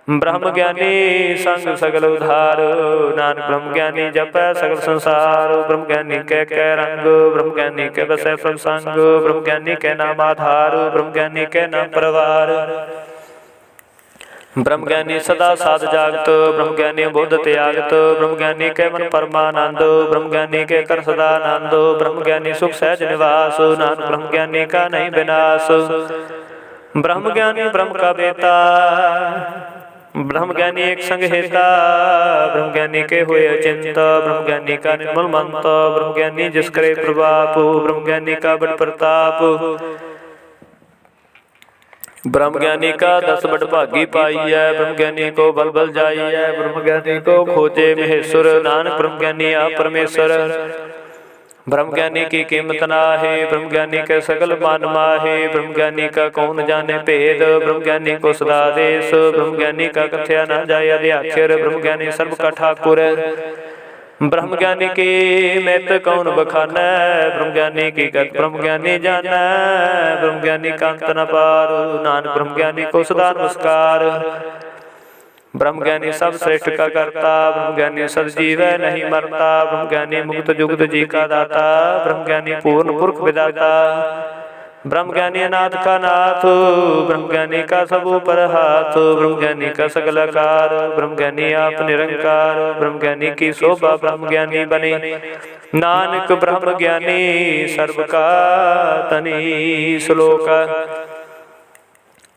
ब्रह्म ज्ञानी संग सगल उधार, नानक ब्रह्म ज्ञानी जपै सगल संसार। ब्रह्म ज्ञानी के रंग, ब्रह्म ज्ञानी के बसै प्रसंग। ब्रह्म ज्ञानी के नाम आधार, ब्रह्म ज्ञानी के नाम परवार। ब्रह्म ज्ञानी सदा साध जागत, ब्रह्म ज्ञानी बोध त्यागत। ब्रह्म ज्ञानी के मन परमानंद, ब्रह्म ज्ञानी के कर सदा आनंद। ब्रह्म ज्ञानी सुख सहज निवास, नानक ब्रह्म ज्ञानी का नहीं विनाश। ब्रह्म ज्ञानी ब्रह्म का बेटा, ब्रह्म ज्ञानी एक संग हेता। ब्रह्म ज्ञानी के होए अचिंत, ब्रह्म ज्ञानी का निर्मल मंत। ब्रह्म ज्ञानी जिस करे प्रभाप, ब्रह्म ज्ञानी का बड़ प्रताप। ब्रह्म ज्ञानी का 10 बड़ भागी पाई है, ब्रह्म ज्ञानी को बल बल जाई है। ब्रह्म ज्ञानी को खोजे महेश्वर, नानक ब्रह्म ज्ञानी आप परमेश्वर। ब्रह्म ज्ञानी की कीमत नाहे, ब्रह्म ज्ञानी के सगल मान माहे। ब्रह्म ज्ञानी का कौन जाने भेद, ब्रह्म ज्ञानी को सदा देश। ब्रह्म ज्ञानी का कथया न जाय अध्याक्षर, ब्रह्म ज्ञानी सर्व का ठाकुर। ब्रह्म ज्ञानी की मैत कौन बखाना, ब्रह्म ज्ञानी की गत ब्रह्म ज्ञानी जाना। ब्रह्म ज्ञानी का अंत न पार, नानक ब्रह्म ज्ञानी को सदा नमस्कार। ब्रह्म ज्ञानी सब श्रेष्ठ का करता, ब्रह्म ज्ञानी सदजीव नहीं मरता। ब्रह्म ज्ञानी मुक्त जुगत जी का दाता, ब्रह्म ज्ञानी पूर्ण पुरख विदाता। ब्रह्म ज्ञानी अनाथ का नाथ, ब्रह्म ज्ञानी का सब ऊपर हाथ। ब्रह्म ज्ञानी का सगल आकार, ब्रह्म ज्ञानी आप निरंकार। ब्रह्म ज्ञानी की शोभा ब्रह्म ज्ञानी बनी, नानक ब्रह्म ज्ञानी सर्व का तनी। श्लोक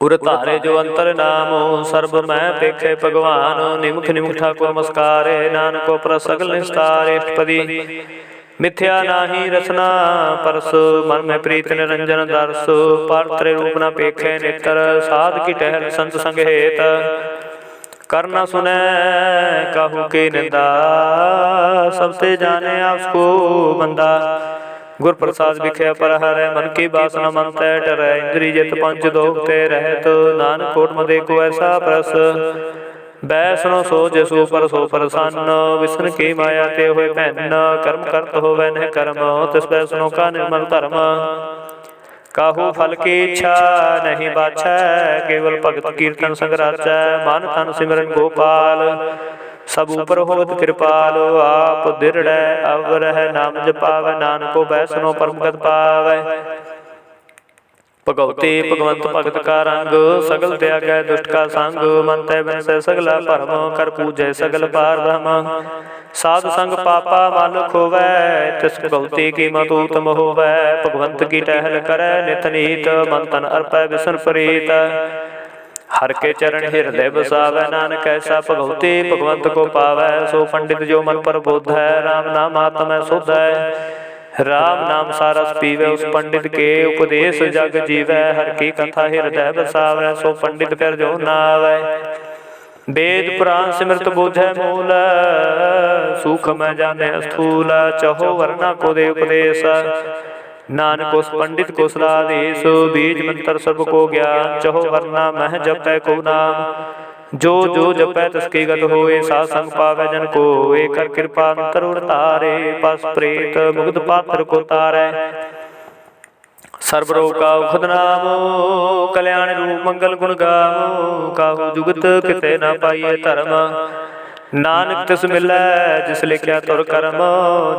उर तारे जो अंतर नामो, सर्व मैं पेखे भगवान। निमुख निमुख ठाकुर नमस्कारे, नानको पर सगल निस्तारे अष्टपदी। मिथ्या नाही रसना परस, मन में प्रीत निरंजन दर्श। पात्र रूप न पेखे नेत्र, साध की टहल संत संग हेत। करना सुने कहू की निंदा, सबसे जाने आपको बंदा। गुर प्रसाद बिखे पर हरै, मन की बासना मन तै डरै। इंद्री जित पंच दोगते रहत, नानक कोट मदे को ऐसा प्रस। बैसनो सो जसु पर सो प्रसन्न, विष्णु की माया ते होए भैन्न। कर्म करत होवै नह कर्म, तिस बैसनो का निर्मल धर्म। काहू फल की इच्छा नहीं बाछै, केवल भगत कीर्तन संग राचै। मन तन सिमरन गोपाल, सब ऊपर होत कृपाल, आप दृढ़ अवर है नाम जपावै, नानको बैसनो परम गत पावै। भगवती भगवंत भगत का रंग, सगल त्यागै दुष्ट का संग, मन तै बिनसै सगला भरम, कर पूजै सगल पार ब्रह्म। साध संग पापा मल खोवै, तिस भगवती की मत उत्तम होवै। भगवंत की टहल करै नित नीत, मन तन अर्पै बिसन प्रीत। हर के चरण हृदय बसावै, नानक ऐसा भगवती भगवंत को पावै। सो पंडित जो मन पर बोध है, राम नाम आत्म शुद्ध है। राम नाम सारस पीवै, उस पंडित के उपदेश जग जीवै। हर की कथा हृदय बसावै, सो पंडित कर जो नावै। वेद पुराण सिमरत बूझै मूल, सूक्ष्म जाने स्थूल। चहो वर्णा को दे उपदेश, नानक उस पंडित को सलादेश। बीज मंत्र सब को ज्ञान, चहो वर्णा मह जपै को नाम। जो जो जपै तिसकी गत होए, साध संग पावै जन कोय। कर कृपा तरुण तारे, पस प्रेत मुग्ध पात्र को तारै। सर्व रोग का उखद नामो, कल्याण रूप मंगल गुण गावो। काहू जुगत किते न पाइए धर्म, नानक तिस मिलै जिस लिख्या तुर कर्म।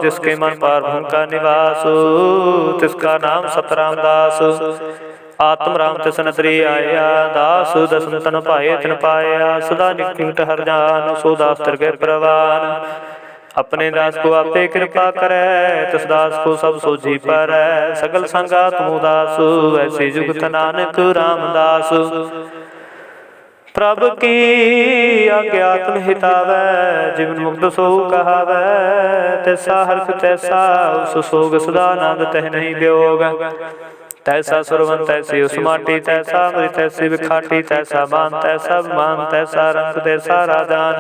जिसके मन पार भूम का निवास, तिसका नाम सतराम दास। आत्म राम तिस नतरी आया, दास दसन तन पाए तिन पाया। सदा निकट हर जान, सो दास तिरगे प्रवान। अपने दास को आपे कृपा करे, तिस दास को सब सोझी पारै। सगल संगा तुम उदास, ऐसे जुगत नानक रामदास। प्रभ की आज्ञात्म हितावै, जीवन मुक्त सो कहावै। तैसा हर्ष तैसा उस सोग, सदानंद तह नहीं वियोग। तैसा सुरवन तैसी उस माटी, तैसा अमृत तैसी विखाटी। तैसा मान तैसा मान, तैसा रंग तैसा राजान।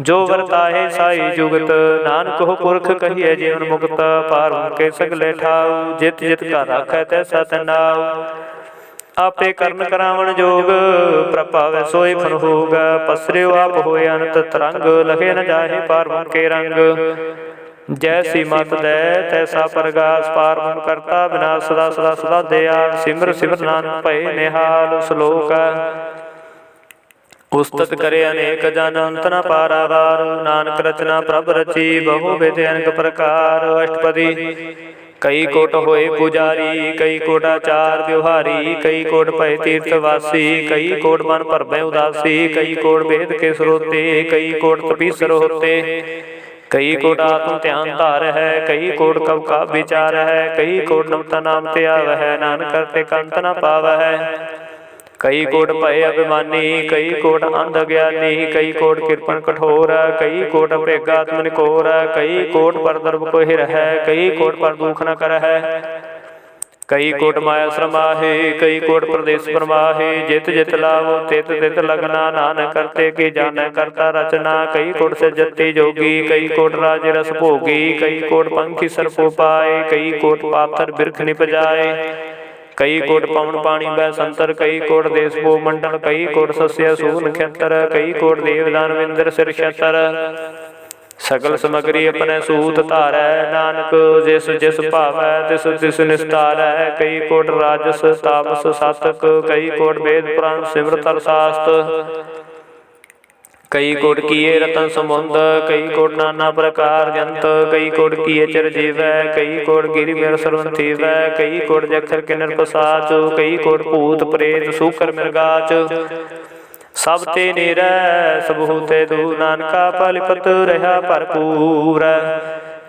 जो वर्ताहे साई जुगत, नानक हो पुरख कहिए जीवन मुक्त। पार के सगले ठाऊ, जित जित का राखै तैसा तनाऊ। आपे करन करावण जोग, प्रभावै सोई फन होग। पसरियो आप होए अनंत तरंग, लखे न जाहे पार के रंग। जैसी मत दे तैसा प्रगास, पार मन करता विनाश। सदा सदा सदा दयाल, सिमर सिमर नानक भय निहाल। श्लोक उस्तत करे अनेक जन, अंत न पारावार। नानक रचना प्रभ रची, बहु विध अनेक प्रकार। अष्टपदी कई कोट होए पुजारी, कई कोट आचार व्यवहारी। कई कोट भय तीर्थवासी, कई कोट मन भरमै उदासी। कई कोट वेद के स्रोते, कई कोट तपीसर होते। कई कोट आत्म ध्यान धार है, कई कोट कब का विचार है। कई कोट नमता नाम त्याग है, नानक करते कंत न पाव है। कई कोट भय अभिमानी, कई कोट अंध ज्ञानी। कई कोट कृपण कठोर, कई कोट अभेगात्म निकोर। कई कोट पर दर्भ को हिर है, कई कोट पर दुख न कर है। कई कोट माया श्रमाहे, कई कोट प्रदेश परमाहे। जित जित लावो तित तित लगना, नानक करते की जाने करता रचना। कई कोट से जति जोगी, कई कोट राज रस भोगी। कई कोट पंखी सर्पो पाए, कई कोट पाथर बिरख निप जाए। कई कोट पवन पानी बै संतर, कई कोट देश भो मंडल। कई कोट सस्य सून नक्षत्र, कई कोट देवदान विंद्र सिर क्षत्र। सकल समग्री अपने सूत धारै, नानक जिस जिस भावै तिस तिस निस्तारै। कई कोट राजस तामस सातक, कई कोट वेद पुराण सिमरत शास्त्र। कई कोट किए रतन समुंद, कई कोट नाना प्रकार जंत। कई कोट किए चिर जीवै, कई कोट गिरि मेर सरवन थीवै। कई कोट जक्षर किन्नर पसाच, कई कोट भूत प्रेत सूकर मृगाच। सब ते नेरै सब होते दू, नानका पलिपत रहा भरपूर।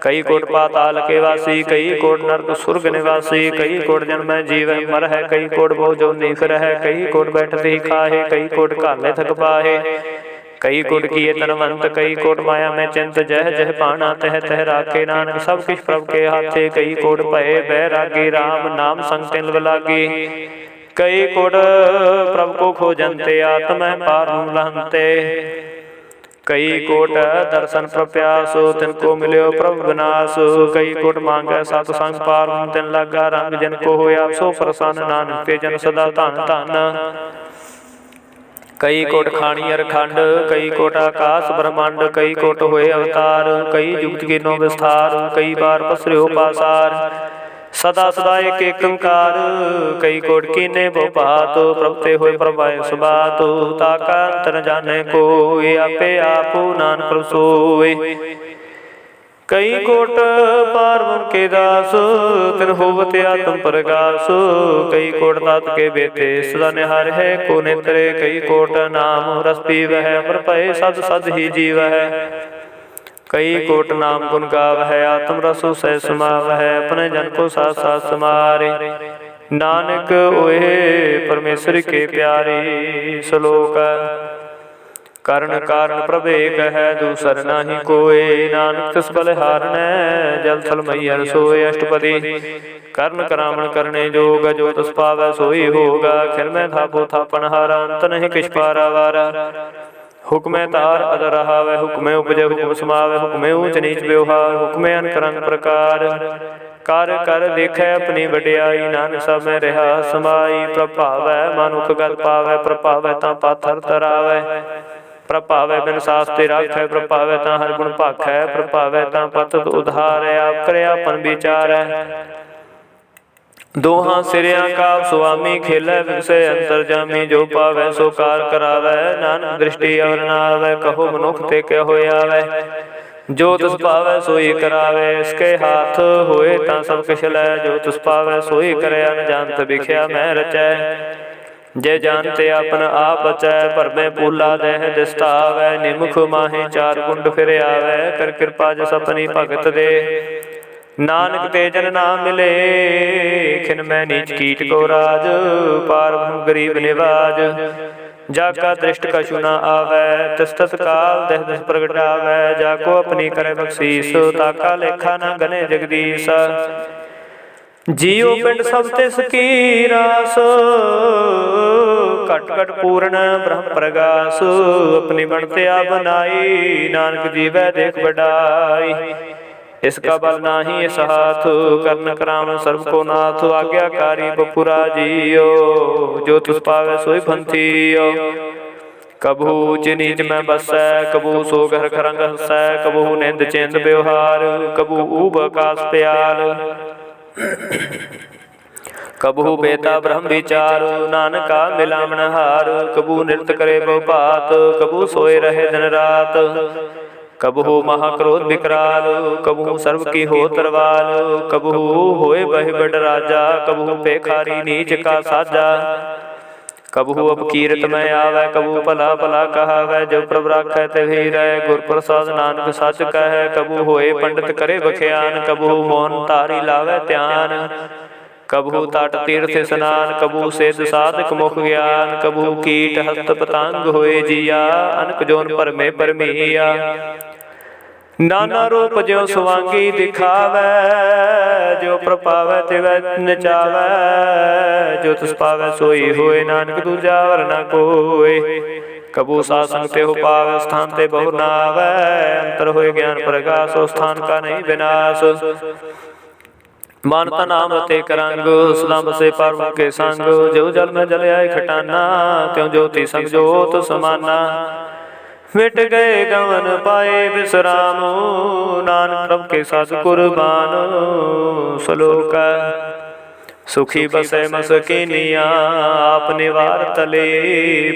कई कोट पाताल के वासी, कई कोट नरक सुर्ग निवासी। कई कोट जन्म जीव मर है, कई कोट बहु जो नीफर है। कई कोट बैठते ही खाहे, कई कोट काले थक पाहे। कई कोट किए तनवंत, कई कोट माया में चिंत। जह जह पाना तह तह राखे, नानक सब किछ प्रभ के हाथे। कई कोट भय बैरागी, राम नाम संग तिन लागी। कई कोट प्रभु को खोजनते, आत्म पार लहनते। कई कोट दर्शन प्रप्यासो, तिनको मिल्यो प्रभु विनाश। कई कोट मांगे सतसंग, पार तिन लगा रंग। जिनको होया सो प्रसन्न, नानक ते जन सदा धन धन। कई कोट खाणी अरखंड, कई कोट आकाश ब्रह्मांड। कई कोट होए अवतार, कई जुगत गिनो विस्तार। कई बार पसरियो पासार, सदा सदा एक एकंकार कई कोट कीने बो भात प्रभ ते होए प्रभाए सुबात ताका अंतर जाने कोई आपे आपू नानक प्रभ सोए कई कोट पार्वन के दास तिन होवत आत्म प्रकाश कई कोट तात के बेते सदा निहार है को नेत्रे कई कोट नाम रस पीव है अमर पय सद सद ही जीव है कई कोट नाम गुण गाव है आत्म रसो सह समाव है अपने जन को साथ साथ समारे नानक ओहे परमेश्वर के प्यारे श्लोक करण कारण प्रभ एक है दूसर नाही कोय नानक तिस बलिहारनै जल थल मैहर सोय अष्टपदी कर्ण करामण करने जोग जो तस पावै सोई होगा खिल में थापो थापन हारा अंत नहीं किछ पारा वारा हुक्मे तार अदर रहावै हुक्मे उपजे हुक्म समावै हुक्मे ऊंच नीच व्यवहार हुक्मे अनकरंग प्रकार कर कर देखै अपनी वडियाई नानक सब में रहा समाई प्रभावै मनुख गल पावै प्रभावै तां पाथर तरावै प्रभावै बिन सास्ते राखै प्रभावै तां हर गुण भाखै प्रभावै तां पतत उधारै आप करे आपन विचारै दोहां सिरिया का स्वामी खेलै विषय अंतर जामी जो पावै सो कार करावै नानक दृष्टि अवर न आवै कहो मनुख ते क्या होय आवै जो तिस पावै सोई करावै इसके हाथ होए तां सब किछ लै जो तिस पावै सोई करे अनजानत बिख्या मैं रचै जय जानते अपन आप बचै पर में पूला देह दिस्तावै निमुख माहे चार कुंड फिर आवै कर कृपा जस अपनी भगत दे नानक ते जन ना मिले खिन मैं नीच कीट को राज पार गरीब निवाज जाका दृष्ट कछु न आवै तिस तत्काल देह दस प्रगटावै जाको अपनी करे बख्शीस ताका लेखा न गने जगदीश जियो पिंड सब तिस की रास घट घट पूर्ण ब्रह्म प्रगास अपनी बनते आ बनाई नानक जीवै देख बढ़ाई इसका बल नाही इस हाथ कर्ण कराम सर्व को नाथ आज्ञाकारी बपुरा जियो जो तुस पावे सोई पंथियो कबहू ऊंच नीच में बसै कबू सो घर खरंग हसै कबहू निंद चिंद व्यवहार कबू ऊब आकाश प्याल कबहू बेता ब्रह्म विचार नानका मिलामण हार कबू नृत्य करे बहुपात कबू सोए रहे दिन रात कबहू महाक्रोध विकराल कबहू सर्व की हो तरवाल कबहू होए बह बड़ राजा कबहू पेखारी नीच का साजा कबहू अब कीरत में आवै कबू भला भला कहावै जो प्रभ राखै ते रह गुर प्रसाद नानक सच कह कबू होए पंडित करे बख्यान कबहू मौन तारी लावै ध्यान कबहू तट तीर्थ स्नान कबू सिद्ध साधक मुख ज्ञान कबहू कीट हस्त पतंग होए जिया अनक जोन परमे परमिया नाना रूप जो सुवांगी दिखावै जो प्रपावै तिवै नचावै जो तिस पावै सोई होए नानक दूजा वर न कोय कबू सासंग ते हो पावै स्थान ते बहु न आवै अंतर होए ज्ञान प्रकाश स्थान का नहीं विनाश मानता नाम रते करंग सदा बसे पार्वों के संग जो जल में जल आए खटाना त्यों ज्योति संग जोत समाना मिट गए गवन पाए विश्राम नानक प्रभ के साथ कुर्बान श्लोक सुखी बसे मसकीनिया आप निवार तले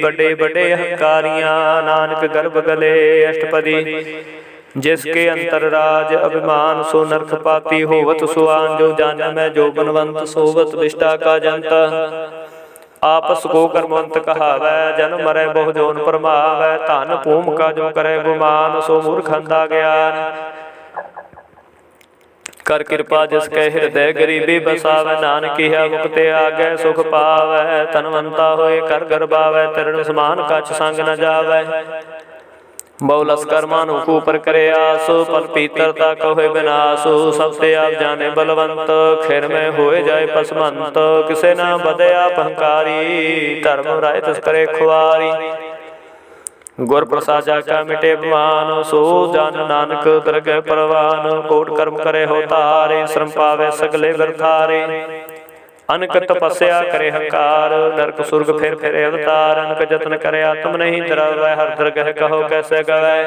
बड़े बड़े हंकारियां नानक गर्भ गले अष्टपदी जिसके अंतर राज अभिमान सो नरक पाती होवत सुआन जो जान में जो बनवंत सोवत विष्टा का जनता आपस को कर्मवंत कहावै जन मरै बहु जोन परमावै धन भूम का जो करे गुमान सो मूर्ख अंधा ज्ञान कर कृपा जिसके हृदय गरीबी बसावै नानक है मुक्ते आगे सुख पावै तनवंता होए कर गर्भावै तरण समान कछ संग न जावै बहुलस कर्मानु ऊपर करे आस पल पीतरता कहे विनाश सबसे आप जाने बलवंत खैर में होए जाए पसमंत किसे ना बदे आप अहंकारी धर्म राय तस करे खुआरी गुर प्रसाद का मिटे मान सो जान नानक दरगह परवान कोट कर्म करे हो तारे श्रम पावे सगले व्यर्थारे अनक तपस्या करे हंकार नरक सुर्ग फिर अवतार अनक जतन करे आत्म नहीं धरावै हर दरगह कहो कैसे गवै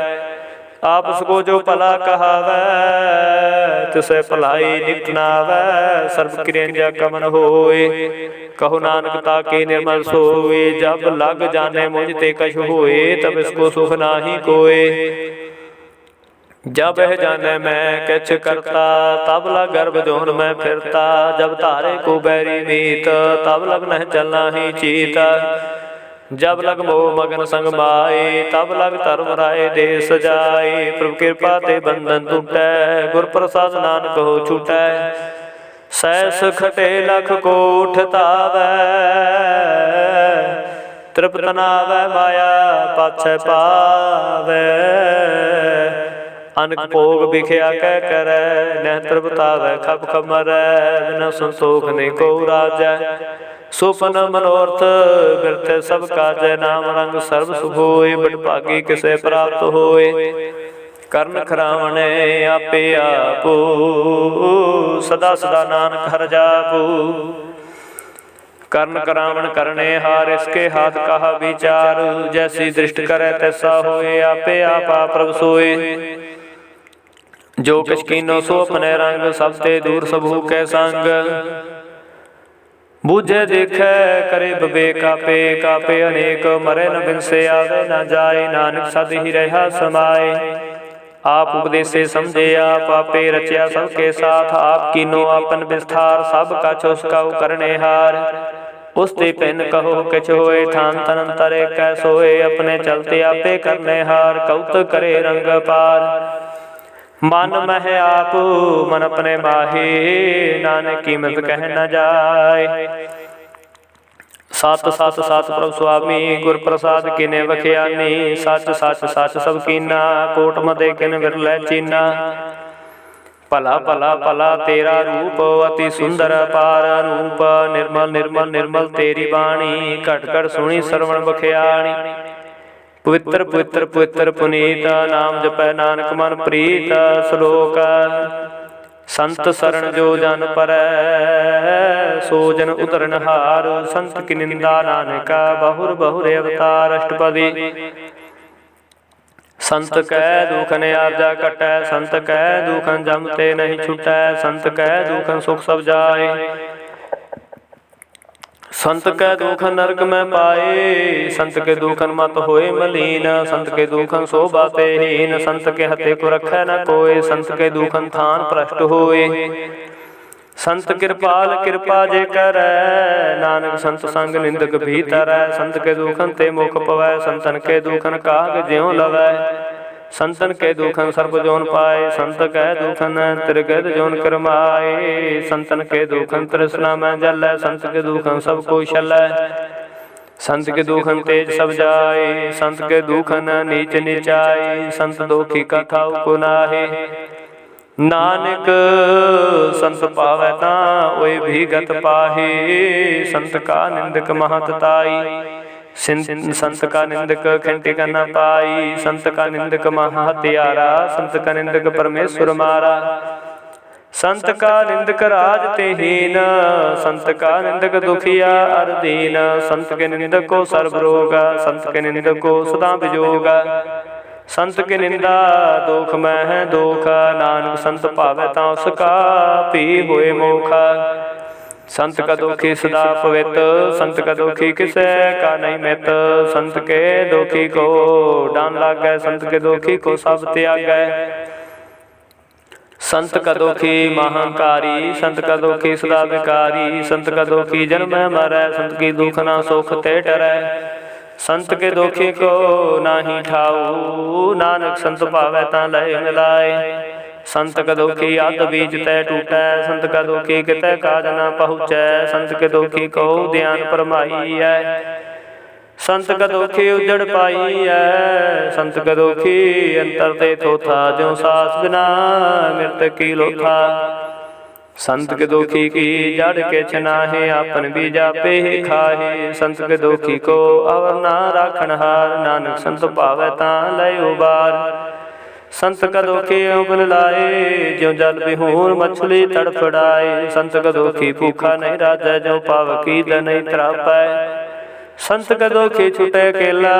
आपस को जो भला कहावै, तिसै भलाई निकट न आवै। सर्ब क्रिया कमन होए, कहो नानक ताके निर्मल सोए। जब लग जाने मुझ ते कछ होए, तब इसको सुख नाही कोय। जब यह जाने मैं किछ करता, तब लग गर्भ जोन में फिरता। जब तारे को बैरी मीत, तब लग नह चलना ही चीत। जब लग मोह मगन संग माए, तब लग धर्म राय देश जाए। प्रभु कृपा ते बंधन टूटै, गुर प्रसाद नानक हो छूटै। सैस खटे लख कोठ तावै, तृप्त नावै माया पाछै पावै। अनक भोग बिख्या कह करै, नह तृप्तावै खप खप मरै। बिना संतोख ने को राजै, सुपन मनोरथ बिरते सब काजै। नाम रंग सर्व सुख होय, बड़ भागी किसे प्राप्त होय। करण खरावणे आपे आपू, सदा सदा नानक हर जापू। कर्ण करावण करने हार, इसके हाथ कहा विचार। जैसी दृष्टि करे तैसा होए, आपे आप प्रभु सोए। जो किछ कीनो सो अपने रंग, सब ते दूर सबहू कै संग। बूझे देखे करे विवेक आपे, कापे अनेक मरे न बिनसे आवे न जाए। नानक सद ही रहा समाए, आप उपदेसे समझे आप आपे। रचया सबके साथ आप कीनो आपन विस्तार। सब कछ उसका करने हार, उसते पिन कहो किछ होए। थान तन तरे कै सोए, अपने चलते आपे करने हार। कौतक करे रंग पार, मन मह आप मन अपने माहे। नानक कीमत कह न जाए। सत सत सत प्रभु स्वामी, गुर प्रसाद किने बख्यानी। सच सच सच सब कीना, कोट मदे किन विरलै चीना। भला भला भला तेरा रूप, अति सुंदर पार अनूप। निर्मल निर्मल निर्मल तेरी बाणी, घट घट सुनी श्रवण बख्याणी। पवित्र पवित्र पवित्र पुनीत, नाम जपै नानक मन प्रीत। श्लोक संत शरण जो जन परै, सो जन उतरन हार। संत की निंदा नानका, बहुर बहुर अवतार। अष्टपदी संत कै दुखन आरजा कटै, संत कै दुखन जमते नहीं छुटै। संत कै दुखन सुख सब जाए, संत के दुखन नरक में पाए। संत के दुखन मत होए मलीन, संत के दुखन शोभा ते हीन। संत के हते को रखै न कोय, संत के दुखन थान भ्रष्ट होए। संत कृपाल कृपा जे करै, नानक संत संग निंदक भीतरै। संत के दुखन ते मुख पवै, संतन के दुखन काग ज्यों लवै। संतन के दुखन सर्प जोन पाए, संत के दुखन त्रिगद जोन करमाए। संतन के दुखन तृष्णा में जलै, संत के दुखन सब को छलै। संत के दुखन तेज सब जाए, संत के दुखन नीच नीचाए। संत दोखी कथा को नाहे, नानक संत पावै तां ओए भी गत पाहे। संत का निंदक महत ताई, संत का निंदक खंटिक न पाई। संत का निंदक महा हत्यारा, संत का निंदक परमेश्वर मारा। संत का निंदक राज ते हीन, संत का निंदक दुखिया अर दीन। संत के निंदक को सर्व रोग, संत के निंदक को सदा विजोग। संत की निंदा दोख में है दोख, नानक संत पावै तां उसका पी होए मोख। संत का दुखी सदा पवित, संत का दुखी किसे का नहीं मित। संत के दुखी को डान लागै, संत के दुखी को सब त्यागै। संत का दुखी महांकारी, संत का दुखी सदा विकारी। संत का दुखी जन्म मरै, संत की दुख ना सुख ते डरै। संत के दुखी को नाही ठाऊ, नानक संत पावै तां लय मिलाए। संत का दुखी अत बीज तै टूटै, संत का दुखी कितै काज न पहुँचै। संत के दुखी को ध्यान परमाई है, संत का दुखी उजड़ पाई है। संत का दुखी अंतर ते थोथा, ज्यों सास बिना मृत की लोथा। संत के दुखी की जड़ के छनाहे, आपन बीज आपे ही खाहे। संत के दुखी को अवर ना राखन हार, नानक संत पावै तां लय उबार। संत का दुखी उबल लाए, ज्यों जल बिहूर मछली तड़फड़ाए। संत का दुखी भूखा नहीं राजै, ज्यों पावकी नहीं त्रापै। संत कदोखी छुटे केला,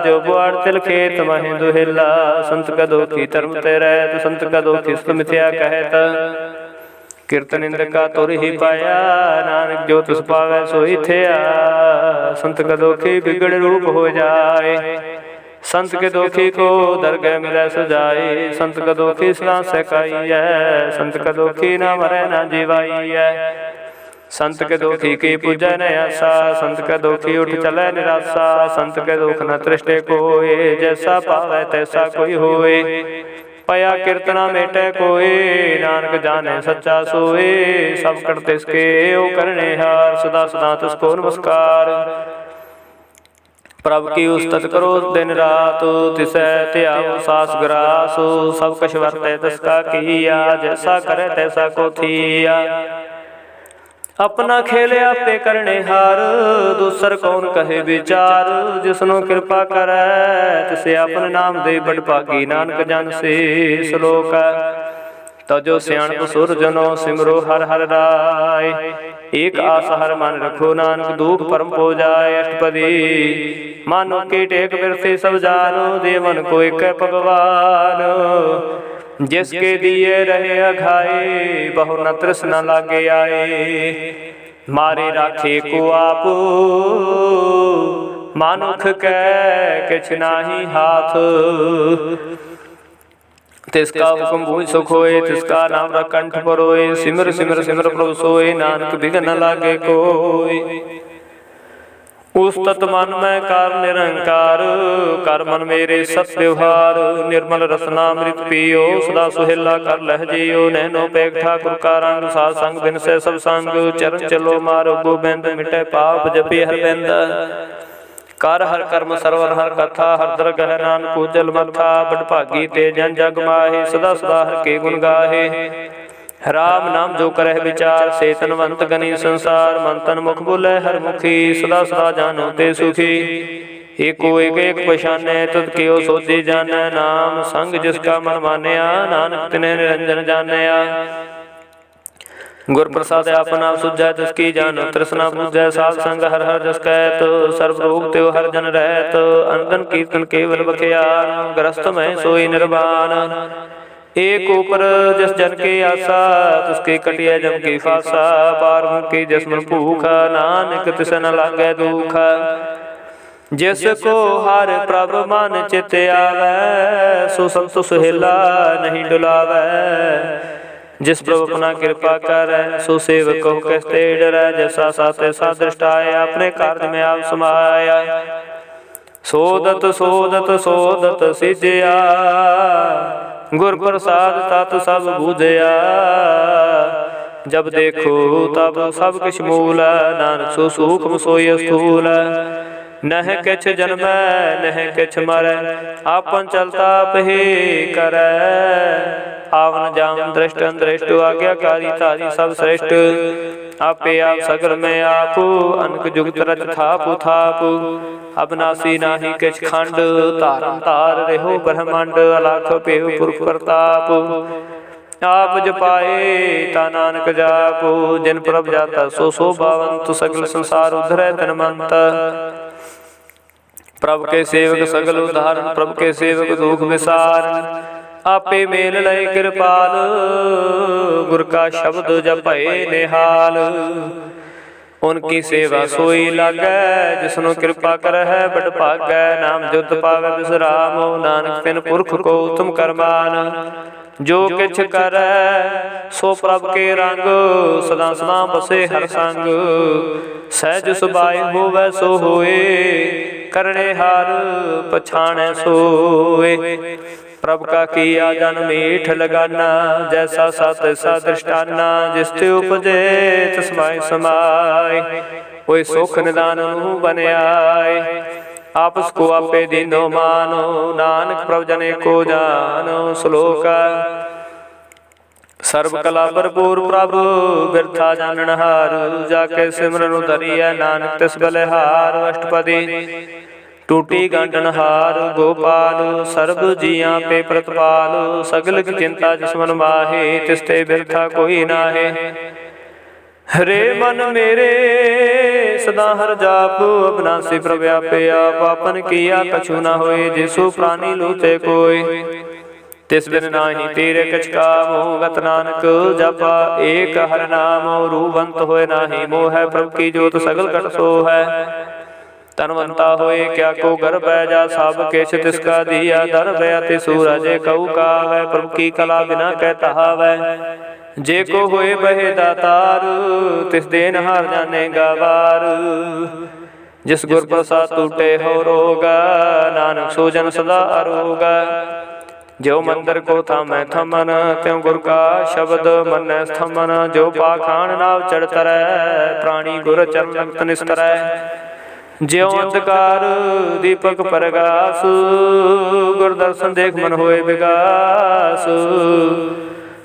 जो बुआड़ तिल खेत महे दुहेला। संत कदोखी धर्म ते रहत, संत कदोखी सुत मिथ्या कहत। कीर्तन इंद्र का तुर ही पाया, नानक जो तुस पावै सोई थिया। संत कदोखी बिगड़ रूप हो जाए, संत के दोखी को दरगह मिलै सजाए। संत कदोखी सदा सहकाई है, संत कदोखी ना मरै ना जीवाई है। संत के दोखी की पूजै न आसा, संत के दोखी उठ चलै निराशा। संत के दुख न तृष्टे कोय, जैसा पावै तैसा कोई होए। पया कीर्तना मेटे कोय, नानक जाने सच्चा सोए। सब कर तिसके ओ करने हार, सदा सदा तिसको नमस्कार। प्रभ की उस्तत करो दिन रात, तिसै त्याओ सास ग्रास। सब कछ वर्तै तिसका किया, जैसा करे तैसा को थिया। अपना खेल आपे करने हार, दूसर कौन कहे विचार। जिसनो कृपा करे तिसे अपन नाम दे बड़ भागी। नानक जन से श्लोक तजो सियाणप सुर जनो, सिमरो हर हर राय। एक आस हर मन रखो, नानक दुख परम पो जाए। अष्टपदी मानो की टेक बिरसे सब जानो, दे मन को एक भगवान। जिसके दिए रहे अघाए, बहु न तृष्णा लागे आए। मारे राखे को आप, मानुख कै किछ नाही हाथ। तिसका हुक्म बूझ सुख होए, तिसका नाम रखंठ परोए। सिमर सिमर सिमर प्रभु सोए, नानक बिघ्न न लागे कोय। उस्तत मन में कार निरंकार, कर मन मेरे सत व्यवहार। निर्मल रसनामृत पियो, सदा सुहेला कर लह जियो। नैनो पेग ठाकुर का रंग, साध संग बिन से सब संग। चरण चलो मारो गोबिंद, मिटे पाप जपि हर बिंद। कर हर कर्म सरवर हर कथा, हर दरगह नानक उजल मथा। बड़ भागी ते जन जग माहे, सदा सदा हर के गुण गाहे। राम नाम जो करह विचार, से तनवंत गनी संसार। मन तन मुख बोले हर मुखी, सदा सदा जानो ते सुखी। एको एक एक पछाने, तुद कियो सोची जानै। नाम संग जिसका मन मानया, नानक तिने निरंजन जानया। गुर प्रसाद आपन आप सुझै, तिसकी जानो तृष्णा बुझै। साध संग हर हर जस कहत, सर्व रोग त्यो हर जन रहत। अनदन कीर्तन केवल बखियान, ग्रस्त में सोई निर्वाण। एक ऊपर जिस जन के आशा, तिसके कटिया जम की फासा। पार की जिसमन भूखा, नानक तिस न लागे दुखा। जिसको हर प्रभ मान चित आवे, सो संत सुहेला नहीं डुलावे। जिस प्रभु अपना कृपा करे, सो सेवक को कहते डरै। जैसा साते सा दृष्टाय, अपने कार्य में आप समाया। सोदत सोदत सोदत सिजया, गुर प्रसाद तत सब बूझया। जब देखो तब सब किछ मूल, नानक सो सूक्ष्म सोई स्थूल। नह किछ जन्मै नह किछ मरै, आपन चलता पहे करै। आवन जावन दृष्ट अंदृष्ट, आज्ञाकारी तारी सब श्रेष्ठ। आपे आप सगर में आप, अनक जुगत रच थापु थापु। अबनासी नाही किछ खंड, तारन तार रहो ब्रह्मंड। अलख पेव पुरख प्रताप, आप जपाए ता नानक जापो। जिन प्रभ जाता सो शोभावंत, सगल संसार उधरै तनमंत। प्रभु के सेवक सगल उदाहरण, प्रभु के सेवक दुख विसारण। आपे मेल लय कृपाल, गुर का शब्द जपए निहाल। उनकी सेवा सोई लागै, जिसनो कृपा करह बड़ भागै। नाम जुत पावै बिसरामो, नानक तिन पुरख को तुम करमान। जो किछ करੈ सो प्रभ के रंग, सदा सदा बसे हर संग। सहज सुभाए होवै सो होए, करणे हार पछाणै सोए। प्रभ का किया जन मीठ लगाना, जैसा सत सा दृष्टाना। जिस ते उपजे तिस माय समाय, कोई सुख निदान बन आए। आपस को आपे दीनो मानो, नानक प्रभ जने को जानो। श्लोक सर्व कला भरपूर प्रभु, बिरथा जाननहार। जाके सिमरन धरिय नानक तिस बलिहार। अष्टपदी टूटी गांडनहार गोपाल, सर्ब जिया पे प्रतिपाल। सगल की चिंता जिस मन माहे, तिसते बिरथा कोई नाहे। हरे मन मेरे सदा हर जाप, अविनाशी प्रभु आपे आप, आपन किया कछु न होए, जिसु प्राणी लूटे कोय। तिस बिन नाहि तेरे कछ कामो, गत नानक जपा एक हर नाम, रूबंत होए नाही मोह, प्रभु की जोत सगल घट सो है। तनवंता होए क्या को गर्भ है, जा सब केछ तिसका दिया, दर्भ अति सूरज कऊ कावै, प्रभु की कला बिना कहता हावै। जे को होए बहे दातार, तिस देन हार जाने गवार। जिस गुर प्रसाद टूटे हो रोगा, नानक सो जन सदा अरोगा। जो मंदिर को थामै थमन, त्यों गुर का शब्द मन स्थमन। जो पाखान नाव चढ़ तरै, प्राणी गुर चरण रक्त निस्तरै। ज्यों अंधकार दीपक परगास, गुर दर्शन देख मन होए विगास।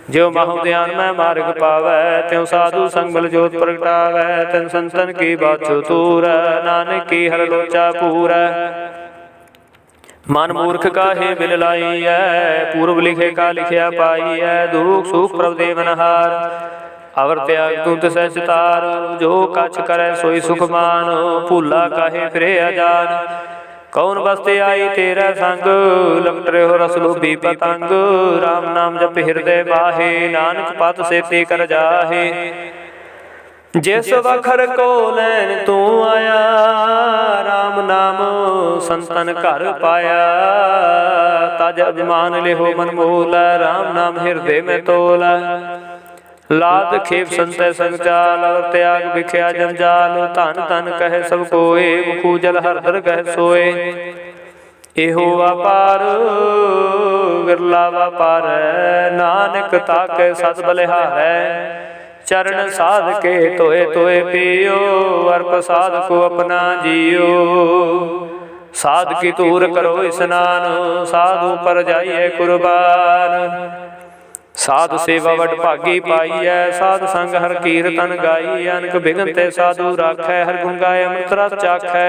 ज्यों माहु ध्यान में मार्ग पावै, त्यों साधु संग बल जोत प्रगटावै। तिन संतन की बाछो तूर, नानक की हर लोचा पूर। मन मूर्ख काहे बिल लाई है, पूर्व लिखे का लिखिया पाई है। दुख सुख प्रभ देवनहार, अवर त्याग तू तिसै सितार। जो कछ करे सोई सुख मान, भूला काहे फिरे अजान। कौन बस्ते आई तेरा संग, लपट रहे हो रस लोभी पतंग। राम नाम जप हृदय माहे, नानक पत सेती कर जाहे। जिस वखर को लैन तू आया, राम नाम संतन घर पाया। तज अभिमान लेहो मन मोला, राम नाम हृदय में तोला। लाद खेप संतय संग चाल, और त्याग बिख्या जंजाल। धन धन कहे सब कोय, मुखु जल हर हर कह सोए। एहो व्यापार विरला व्यापार, नानक ताके सत बलिहारै। चरण साध के तोए तोए पियो, अर प्रसाद को अपना जियो। साध की तूर करो स्नान, साधु पर जाइए कुर्बान। साध सेवा वड भागी पाई है, साध संग हर कीरतन गाई। अनक बिघन ते साधु राखै, हर गुण गाय अमृत रस चाखै।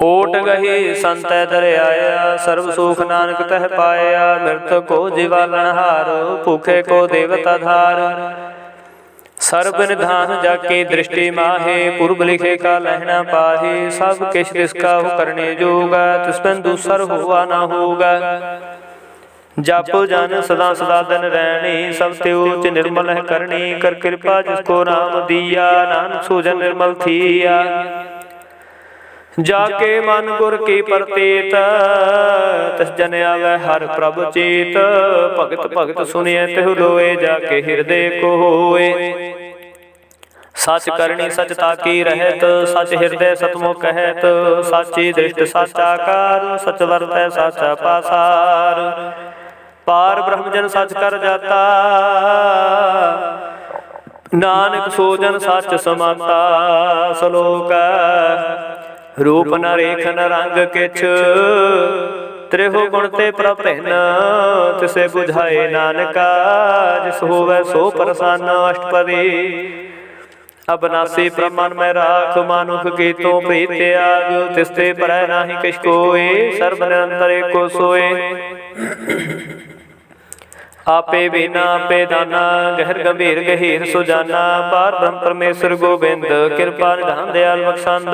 ओट गही संत दर आया, सर्व सुख नानक तह पाया। मृत को जीवालन हार, भूखे को देवता धार। सर्ब निधान जाके दृष्टि माहे, पूर्व लिखे का लहना पाहे। सब किश तिसका हो करने जोगा, तिस बिन दूसर हुआ ना होगा। जप जन सदा सदा दिन रहनी, सब त्यो च निर्मल है करनी। कर कृपा जिसको नाम दिया, नानक सो जन निर्मल थिया। जाके मन गुर की प्रतीत, तिस जन आवे हर प्रभ चेत। भगत भगत सुनिए तिहु लोए, जाके हृदय को होए। सच करनी सच ताकी रहत, सच हृदय सतमुख कहत। साची दृष्ट साचा कार, सच वरतै साचा पासार। पार ब्रह्म जन सच कर जाता, नानक सो जन सच समाता। सलोक रूप न रेख न रंग किछ, त्रिहु गुण ते प्रभिन्न। तिसे बुझाए नानका, जिस होवै सो प्रसन्न। अष्टपदी अविनाशी ब्रह्मन में राख, मानुख की तो प्रीत त्याग। तिसते परै नाहि किछ कोय, सर्ब निरंतर एको सोए। आपे बिना आपे दाना, गहर गंभीर गहीर सुजाना। पार ब्रह्म परमेश्वर गोबिंद, कृपा निधान दयाल बख्शंद।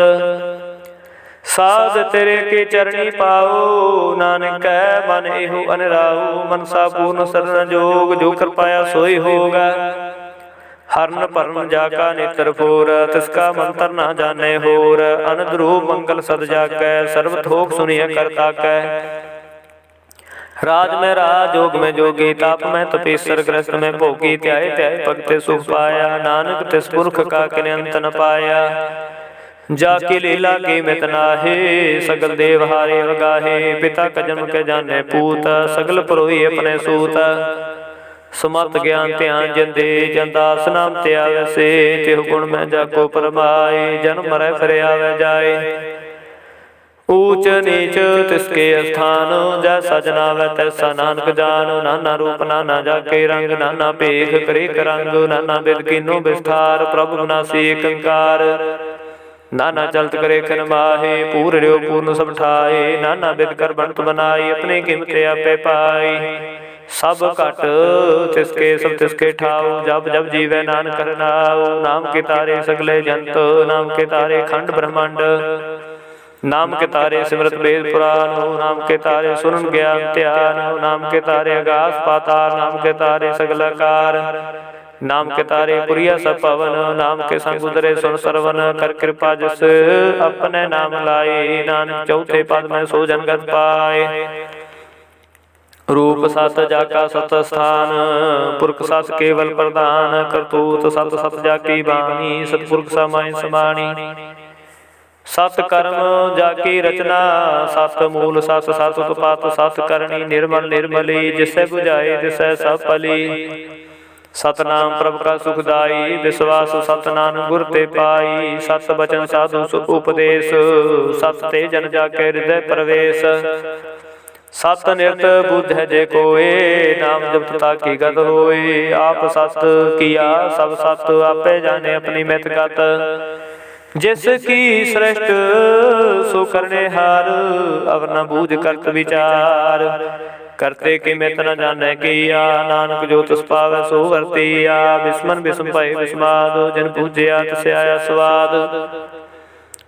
साध तेरे के चरणी पाओ, नानक मन एहो अनराओ। मनसा पूर्ण शरण जोग, जो कर पाया सोई होगा। हरन परन जाका नेत्र फोर, तिसका मंत्र ना जाने होर। अनद्रूप मंगल सद जाकै, सर्व थोक सुनिय करता कै। राज में राज, जोग में जोगी, ताप में तपेश्वर, ग्रस्त में भोगी। त्याय त्याय भगते सुख पाया, नानक तिस पुरख का किने अंत न पाया। जाकी लीला की मित नाहे, सगल देव हारे वगाहे। पिता का जन्म के जाने पूत, सगल परोही अपने सूत। सुमत ज्ञान ध्यान जिन दे, जन दास नाम ते आवे से। तिहु गुण में जाको परमाए, जन्म मरै फिर आवे जाए। ऊच नीच तिसके स्थान, जैसा जनावै तैसा नानक जान। नाना रूप नाना जाके रंग, नाना भेख करे करंग। नाना बिद कीनो विस्तार, प्रभु विनाशी कंकार। नाना चलत करे खन माहे, पूर पूर्ण सब ठाए। नाना बिद कर बनत बनाई, अपने कीमत आपे पाई। सब घट तिसके सब तिसके ठाऊ। जब जब जीवै नानक हरनाऊ। नाम के तारे सगले जंत, नाम के तारे खंड ब्रह्मांड। नाम के तारे सिमरत वेद पुराण, नाम के तारे सुनन ज्ञान ध्यान। नाम के तारे आकाश पाताल, नाम के तारे सगल आकार। नाम के तारे पुरिया सब पवन, नाम के संग उतरे सुन सरवन। कर कृपा जिस अपने नाम लाए, नानक चौथे पद में सो जन गत पाए। रूप सत जाका सत स्थान, पुरख सत केवल प्रधान। करतूत सत सत जाकी बाणी, सतपुरख समाय समाणी। सत कर्म जाकी रचना, सत मूल सत सत उत्पात। सत करणी निर्मल निर्मली, जिससे बुझाए तिसै सब भली। सतनाम प्रभु का सुखदाई, विश्वास सत नानक गुर ते पाई। सत बचन साधु सुख उपदेश, सत ते जन जाके हृदय प्रवेश। सत निरत बुद्ध है जे कोय, नाम जपत ताकी गत होय। आप सत किया सब सत, आपे जाने अपनी मित गत। जिसकी श्रेष्ठ सो करने हार, अब न बूझ करत विचार। करते कि मित न जाने किया, नानक जो तिस पावै सो वर्तिया। बिस्मन बिस्म भय बिस्माद, जिन पूज्या तिस आया स्वाद।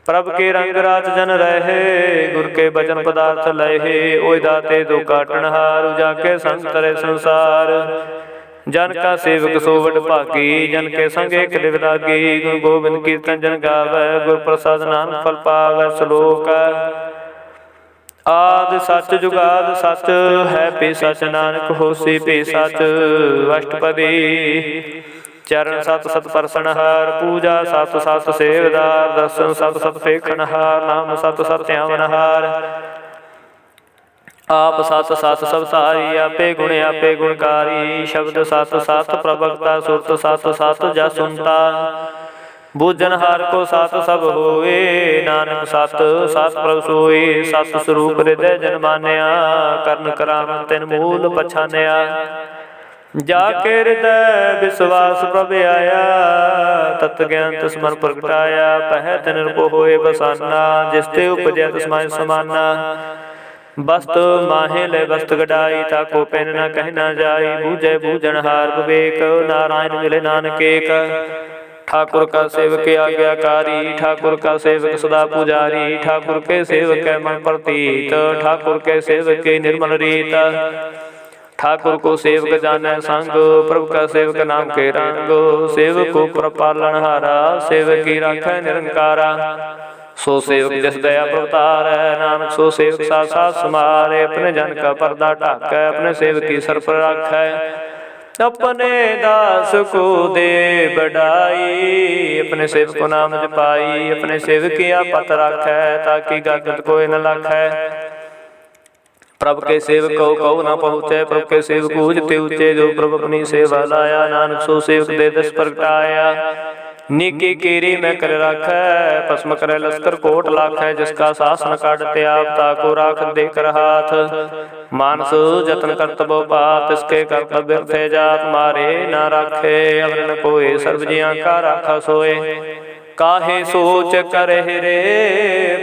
प्रभ के रंग रात जन रहे, गुर के बचन पदार्थ लहे। ओय दाते दो काटन हार, जाके संग तरे संसार। जन का सेवक सो वड भागी, जन के संग एक लिव लागी। गुरु गोबिंद कीर्तन जन गावै, गुर प्रसाद नानक फल पावै। श्लोक आदि सच जुगाद सच, है पे सच नानक होसी पे सच। अष्टपदी चरण सत सत परसनहार, पूजा सत सत सेवदार। दर्शन सत सत फेखनहार, नाम सत सत ध्यावनहार। आप सत सत सब सारी, आपे गुण आपे गुणकारी। शब्द सत सत प्रवक्ता, सुरत सत सत जा सुनता। बूझनहार को सत सब होए, नानक सत सत प्रभु सोए। सत स्वरूप हृदय जन मान्या, करन कराम तिन मूल पछान्या। जाके हृदय विश्वास प्रभ आया, तत् ज्ञान तिस मन प्रगटाया। पह तिन रूप होए बसाना, जिसते उपजै तिस माहि समाना। वस्त माहे ले वस्त गडाई, ताको पैन न कह न जाई। बूझे बूझनहार विवेक, नारायण मिले नानक एक। ठाकुर का सेवक आज्ञाकारी, ठाकुर का सेवक सदा पुजारी। ठाकुर के सेवक मन प्रतीत, ठाकुर के सेवक के निर्मल रीत। ठाकुर को सेवक जाने संग, प्रभु का सेवक नाम के रंग। सेवक को प्रपालन हारा, सेवक की राखै निरंकारा। सो सेवक जिस दया प्रवतार है, नानक सो सेवक साथ समारे। अपने जन का पर्दा ढाकै, अपने सेवक की सर पर राखै। अपने दास को दे बढ़ाई, अपने सेवक को नाम जपाई। अपने सेवक की आपत राखै, ताकि गागत कोई न लाखै। प्रभु के सेवक को कहो न पहुँचे, प्रभु के सेवक ऊंचते ऊंचे। जो प्रभु अपनी सेवा लाया, नानक सो सेवक दे दस प्रगटाया। नीकी कीरी में कर राखै, भस्म करे लश्कर कोट लाखै। जिसका शासन काटते आप, ताको राख देकर हाथ। मानस जतन करतब पात, इसके कर्तव्य थे जात। मारे ना राखे अब न कोय, सर्व जियां का राखा सोए। काहे सोच करे रे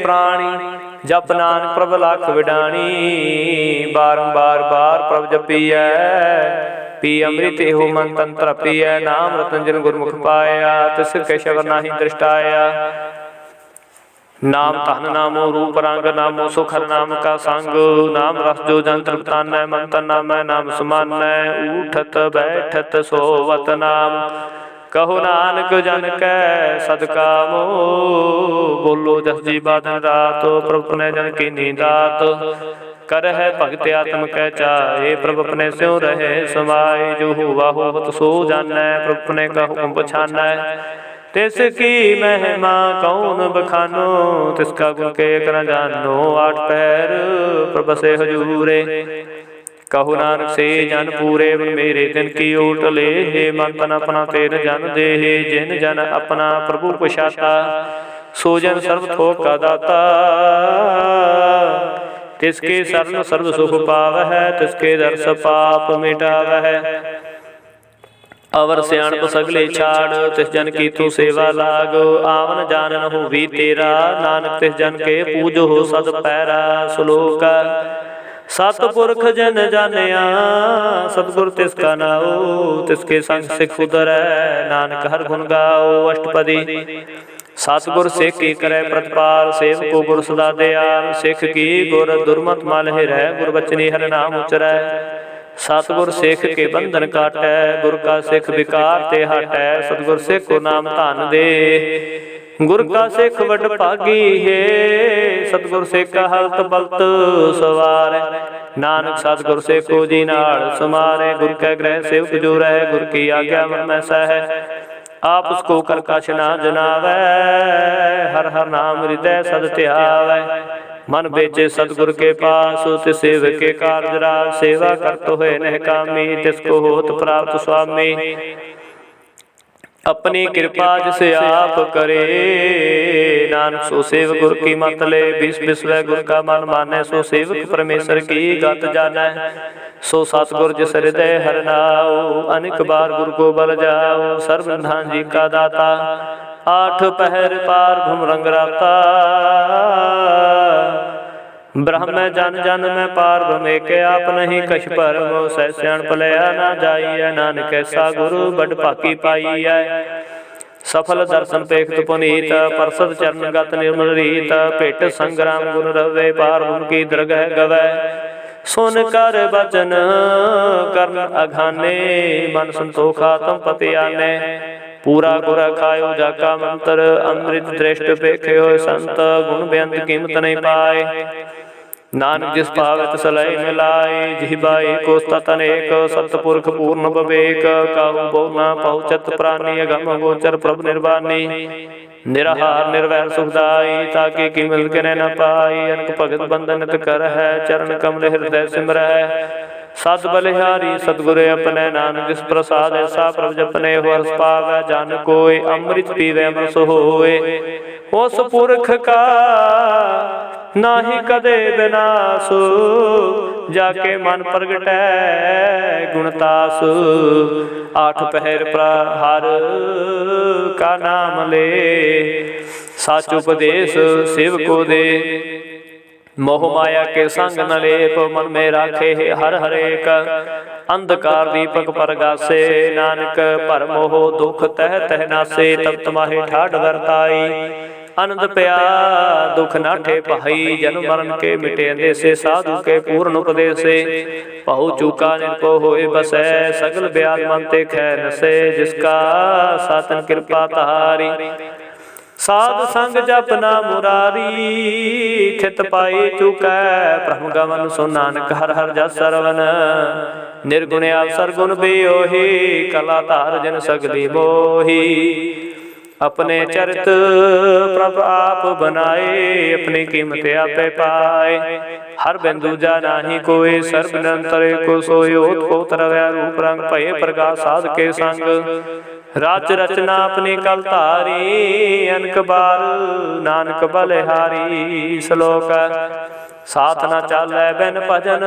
प्राणी, जप नानक प्रभ लाख विडाणी। बारंबार बार प्रभ जपियै, पी अमृत हो मन तंत्र पिय। नाम रतन जन गुरमुख पाया, तिस केशव नाही दृष्टाया। नाम तन नामो रूप रंग, नामो सुखर नाम का संग। नाम रस जो जंत्र तानै, मन तन नाम नाम समानै। उठत बैठत सोवत नाम, कहो नानक जन कै सदकामो। बोलो जस जी बादन रात, प्रभु ने जन की नींदात। कर है भगत आत्म कह चाहे, प्रभु अपने स्यों रहे समाये। जो हुआ होवत सो जानै, प्रभु अपने का हुक्म पछानै। तिसकी महिमा कौन बखानो, तिसका गुण के न जानो। आठ पैर प्रभ से हजूरे, कहु नानक से जन पूरे। मेरे दिन की ओट ले, मन तन अपना तेर जन दे। जिन जन अपना प्रभु पछाता, सो जन सर्व थोक का दाता। तिसके शरण सर्व सुख पावै, तिसके दर्श पाप मिटावै। अवर सियाणप सगले छाड़, तिस जन की तू सेवा लाग। आवन जानन होवी तेरा, नानक तिस जन के पूज हो सद पैरा। श्लोक सतपुरख जन जानिया सतगुर तिसका नाओ, तिसके संग सिख उतरै नानक हर गुण गाओ। अष्टपदी। सतगुर सिख की करे प्रतिपाल, सेवको गुर सदा दयाल। सिख की गुर दुर्मत मल हिरै, गुर बचनी हर नाम उचरै। सतगुर सिख के बंधन काटै, गुर का सिख विकार ते हटै। सतगुर सिख को नाम धन दे, गुर का सिख वड भागी है। सतगुर सिख का हलत बलत सवार, नानक सतगुर सिख को जी नाल समारे। गुर कै ग्रह सेवक जो रह, गुर की आज्ञा मन में सह। आप उसको कर कछ ना जनावै, हर हर नाम हृदय सद ध्यावै। मन बेचे सतगुर के पास, तिस सेवक के कारज रास। सेवा करत होए नह कामी, तिसको होत प्राप्त स्वामी। अपनी कृपा जिसे आप करे, नानक सो सेवक गुर की मत ले। विस विसवै गुर का मन मानै, सो सेवक परमेश्वर की गत जानै। सो सतगुर जिस हृदय हर नाओ, अनेक बार गुर को बल जाओ। सर्वधाम जी का दाता, आठ पहर पार भ्रम रंग राता। ब्रह्म जन जन में पार भ्रमे के, आप नहीं कछ परम। सह स्याण पलया ना जाइए, नानक ऐसा गुरु बड़ भागी पाइयै। सफल दर्शन पेखत पुनीत, परसद चरण गत निर्मल रीत। भेट संग्राम गुण रवे, पार भ्रम की दरगह गवै। सुन कर बचन कर्ण अघाने, मन संतोख आत्म पति आने। पूरा गुर खायो जाका मंत्र, अमृत दृष्ट पेखे हो संत। गुण बेअंत कीमत नहीं पाए, नानक जिस पावत सलय मिलाए। जिहबाई को तनेक, सतपुरख पूर्ण विवेक। काहू बहु न पहुँचत प्राणी, अगम गोचर प्रभु निर्वाणी। निराहार निर्वैर सुखदाई, ताकि की मिल के न पाई। अनक भगत बंधन कर है, चरण कमल हृदय सिमरह। सत बलिहारी सतगुर अपने, नानक जिस प्रसाद ऐसा प्रभु जपने। हो हर्ष पावै जन कोय, अमृत पीवै अमर होए। उस पुरख का नाहि कदे विनाश, जाके मन प्रगटै गुणतास। आठ पहर प्रहार का नाम ले, साच उपदेश सेवको दे। मोह माया के संग न लेप, मन में राखे हर हरेक। अंधकार दीपक परगासे, नानक पर मोह दुख तह तह नासे। तब तमाहे ठाठ वरताई, आनंद पया दुख नाठे पाई। जन्म मरण के मिटे अंदेसे, साधु के पूर्ण उपदेशे। पहु चूका निर्को होए बसै, सगल ब्याज मनते खै नसे। जिसका सातन कृपा तारी, साध संग जपना मुरारी। थित पाई चुकै ब्रह्म गमन, सो नानक हर हर जस सरवन। निर्गुण अवसर गुण बियोही, कला तार जन सगली मोही। अपने चरित प्रभ आप बनाए, अपनी कीमत आपे पाए। हर बिंदु जा नाही कोई, सर्व निरंतर को सोई। ओत को तरवै रूप रंग, भय प्रकाश साध के संग। राज रचना अपनी कल धारी, अनक बार नानक बलिहारी। श्लोक। साथ न चालै बिन भजन,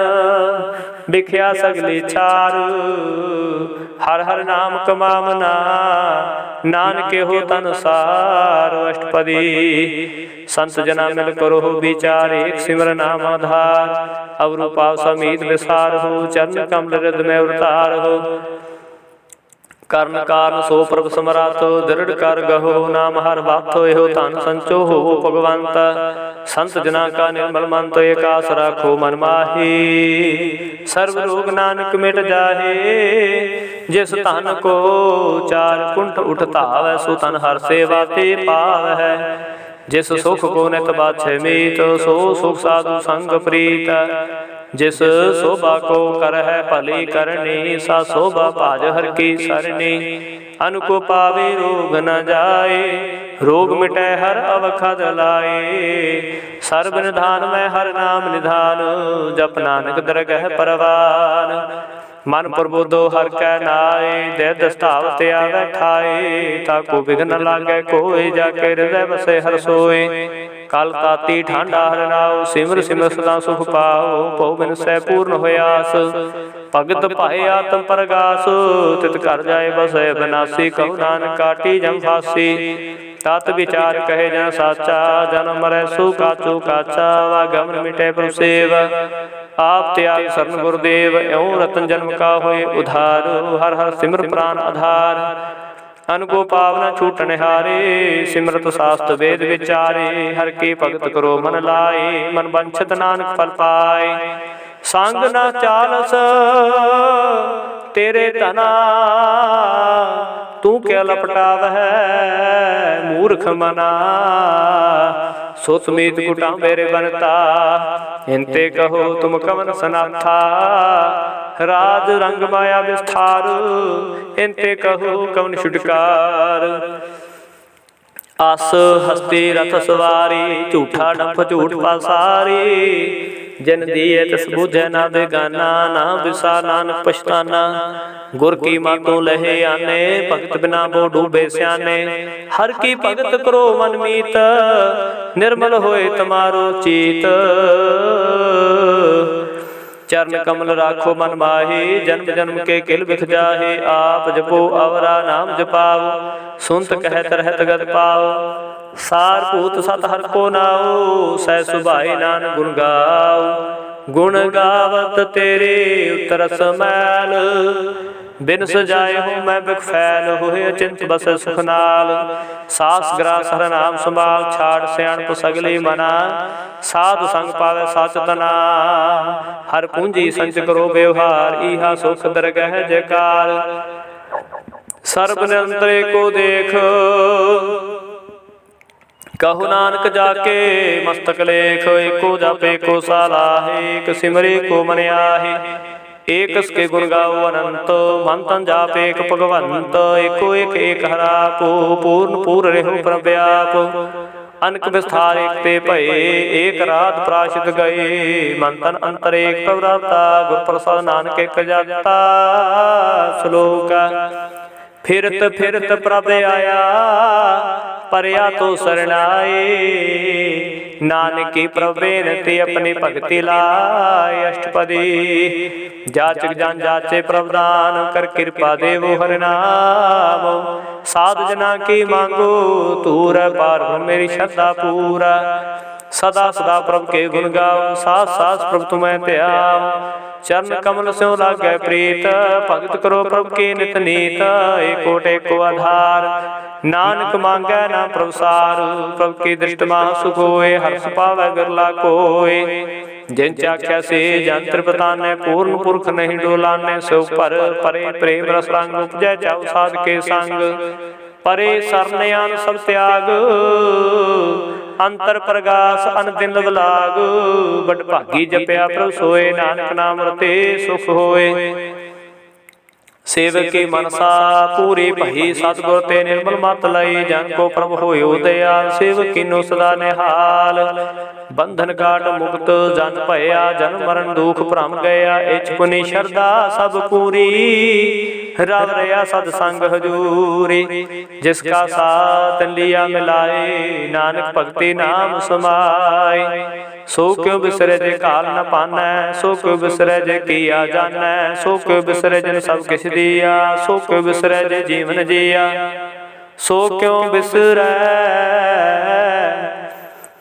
बिख्या सगली छार। हर हर नाम कमावना, नानके हो तन सार। अष्टपदी। संत जना मिल करो विचार, एक सिमर नाम आधार। अवरु पाव समीत विसार हो, चरण कमल हृदय में अवतार हो। कर्ण कारण सो प्रभ समरात, दृढ़ कर गहो नाम हर बात। हो धन संचो हो भगवंत, संत जना का निर्मल मंत। एक आस राखो मन माही, सर्व रोग नानक मिट जाहे। जिस धन को चार कुंठ उठतावै, सो तन हर सेवा ते पावै। जिस सुख को नित बाछे मीत, सो सुख साधु संग प्रीत। जिस शोभा को कर है भली करनी, सा शोभा भाज हर की सरनी। अनको पावे रोग न जाए, रोग मिटे हर अवखद लाए। सर्व निधान में हर नाम निधान, जप नानक दरगह परवान। मन प्रबोधो हर कै नाए, दे दस्ताव त्याग ठाए। ताको विघ्न लागे कोई, जाके हृदय बसे हर सोए। काल ताती ठांडा हर नाओ, सिमर सिमर सदा सुख पाओ। पौ बिन सै पूर्ण होयास, भगत पाए आत्म परगास। तित कर जाए बसे विनाशी, कहु नानक काटी जम फांसी। तात विचार कहे जन साचा, जन्म मरै सो काचो काचा। वा गमन मिटे प्रभु सेव, आप त्याग शरण गुरुदेव, एवं रतन जन्म का होए उधार। हर हर सिमर प्राण आधार, अनको पावना छूटन हारे। सिमरत शास्त्र वेद विचारे, हर के भगत करो मन लाए। मन वंछित नानक फल पाए, संग न चालस तेरे तना। तू क्या लपटावह मूर्ख मना, सो समीत कुटा मेरे बनता। इनते कहो तुम कवन सनाथा, राज रंग माया विस्तार। इनते कहो कवन छुटकार, आस हस्ती रथ सवारी। झूठा डंफ झूठ पासारी, जिन दिए तिस बूझे ना बेगाना। ना बिसा नानक पछताना, गुर की मातों लहे आने। भगत बिना बो डूबे स्याने, हर की भगत करो मन मीत। निर्मल होए तुम्हारो चीत, चरण कमल राखो मन माही। जन्म जन्म के किल बिख जाहे, आप जपो अवरा नाम जपाओ। सुनत कहत रहत गत पाओ, सार पूत सत हर को नाओ। सह सुभाए नानक गुण गाओ, गुण गावत तेरे उतरस मैल। बिन सजाए हो मैं बिख फैल, होए अचिंत बस सुख नाल। सास ग्रास हर नाम संभाल, छाड़ सियाणप सगली मना। साधु संग पावे साच तना, हर पूंजी संच करो व्यवहार। इहा सुख दरगह जयकार, सर्ब निरंतरे को देख। कहु नानक जाके मस्तक लेख। एको जापे को सालाहे, एक सिमरे को मन आहे। एक के गुण गाओ अनंत, मन तन जापे एक भगवंत। एको एक एक हरापो, पूर्ण पूर रेहु प्रव्याप। अनक विस्तार एक ते भये, एक रात प्राशित गए। मन तन अंतर एक प्रवृत्ता, गुर प्रसाद नानक एक जाता। श्लोक फिरत फिरत प्रभ आया, परया तो शरणाए। नानकी प्रभेनति अपनी भक्ति लाए। अष्टपदी जाचक जान जाचे प्रभदान, कर कृपा देवो हरि नाम। साधु जना की मांगो तूर, पार मेरी श्रद्धा पूरा। सदा सदा प्रभु के गुण गाओ, सास सास प्रभु तुम्हें त्याओ। चरण कमल स्यों लागे प्रीत, भगत करो प्रभु के नित नीत। एको टेको आधार, नानक मांगे ना प्रभु सार। प्रभु की दृष्टि माह सुख होए, हर्ष पावै बिरला कोय। जिन चाख्या से जन त्रिपताने, पूर्ण पुरख नहीं डोलाने। सो पर परे प्रेम रस रंग, उपजै चाउ साध के संग। परे सरनयान सब त्याग, अंतर प्रगास अन दिन लाग। बड़ भागी जपया प्रभु सोए, नानक नाम रते सुख होए। सेवक की मनसा पूरी भई, सतगुर ते निर्मल मत लई। जन को प्रभु होयो दयाल, सेवक कीनो सदा निहाल। बंधन काट मुक्त जन भया, जन्म मरण दुख भ्रम गया। इच पुनि श्रद्धा सब पूरी, रव रया सतसंग हजूरी। जिसका साथ लिया मिलाए, नानक भक्ति नाम समाए। सो क्यों बिसरे जे काल न पानै, सो क्यों बिसरे जे किया जानै। सो क्यों बिसरे जिन सब किछ दिया, सो क्यों बिसरे जे जीवन जिया। सो क्यों बिसरै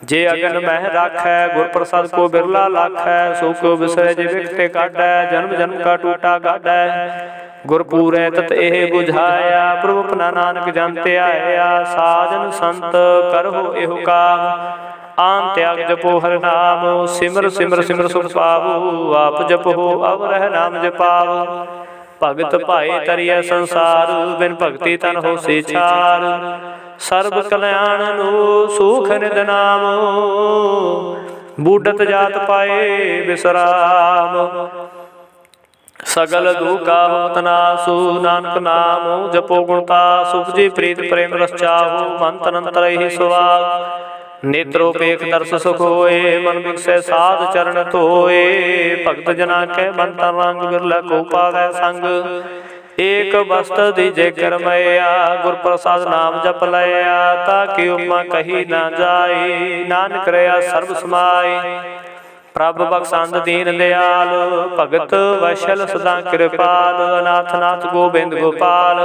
जे अगन मह राखै, गुर प्रसाद को बिरला लाखै। सो क्यों बिसरै जे विखते काटै, जन्म जन्म का टूटा गाडै। गुरपूरै तत एह बुझाया, प्रभु अपना नानक जानते आया। साजन संत करहो एहो काम, आन त्याग जपो हर नाम। सिमर सिमर सिमर सुख पावो, आप जपो अब रह नाम जपावो। भगत भाए तरिय संसार, बिन भक्ति तन हो से छार। सर्व कल्याण नो सुख निध नाम, बूढ़त जात पाए विश्राम। सगल दुखा होत नासु, नानक नाम जपो गुणतासु। उपजे प्रीत प्रेम रस चाहु, मन तन अंतर ही सुभाव। नेत्रोपेख दर्श सुख होए, मन बिकसै साध चरण धोए। भगत जना के मन तन रंग, बिरला को पावै संग। एक वस्त दीजे करमया, गुर प्रसाद नाम जप लया। ताकि उपमा कही ना जाए, नानक रया सर्व समाए। प्रभ बख्शांद दीन दयाल, भगत वैशल सदा कृपाल। अनाथ नाथ गोबिंद गोपाल,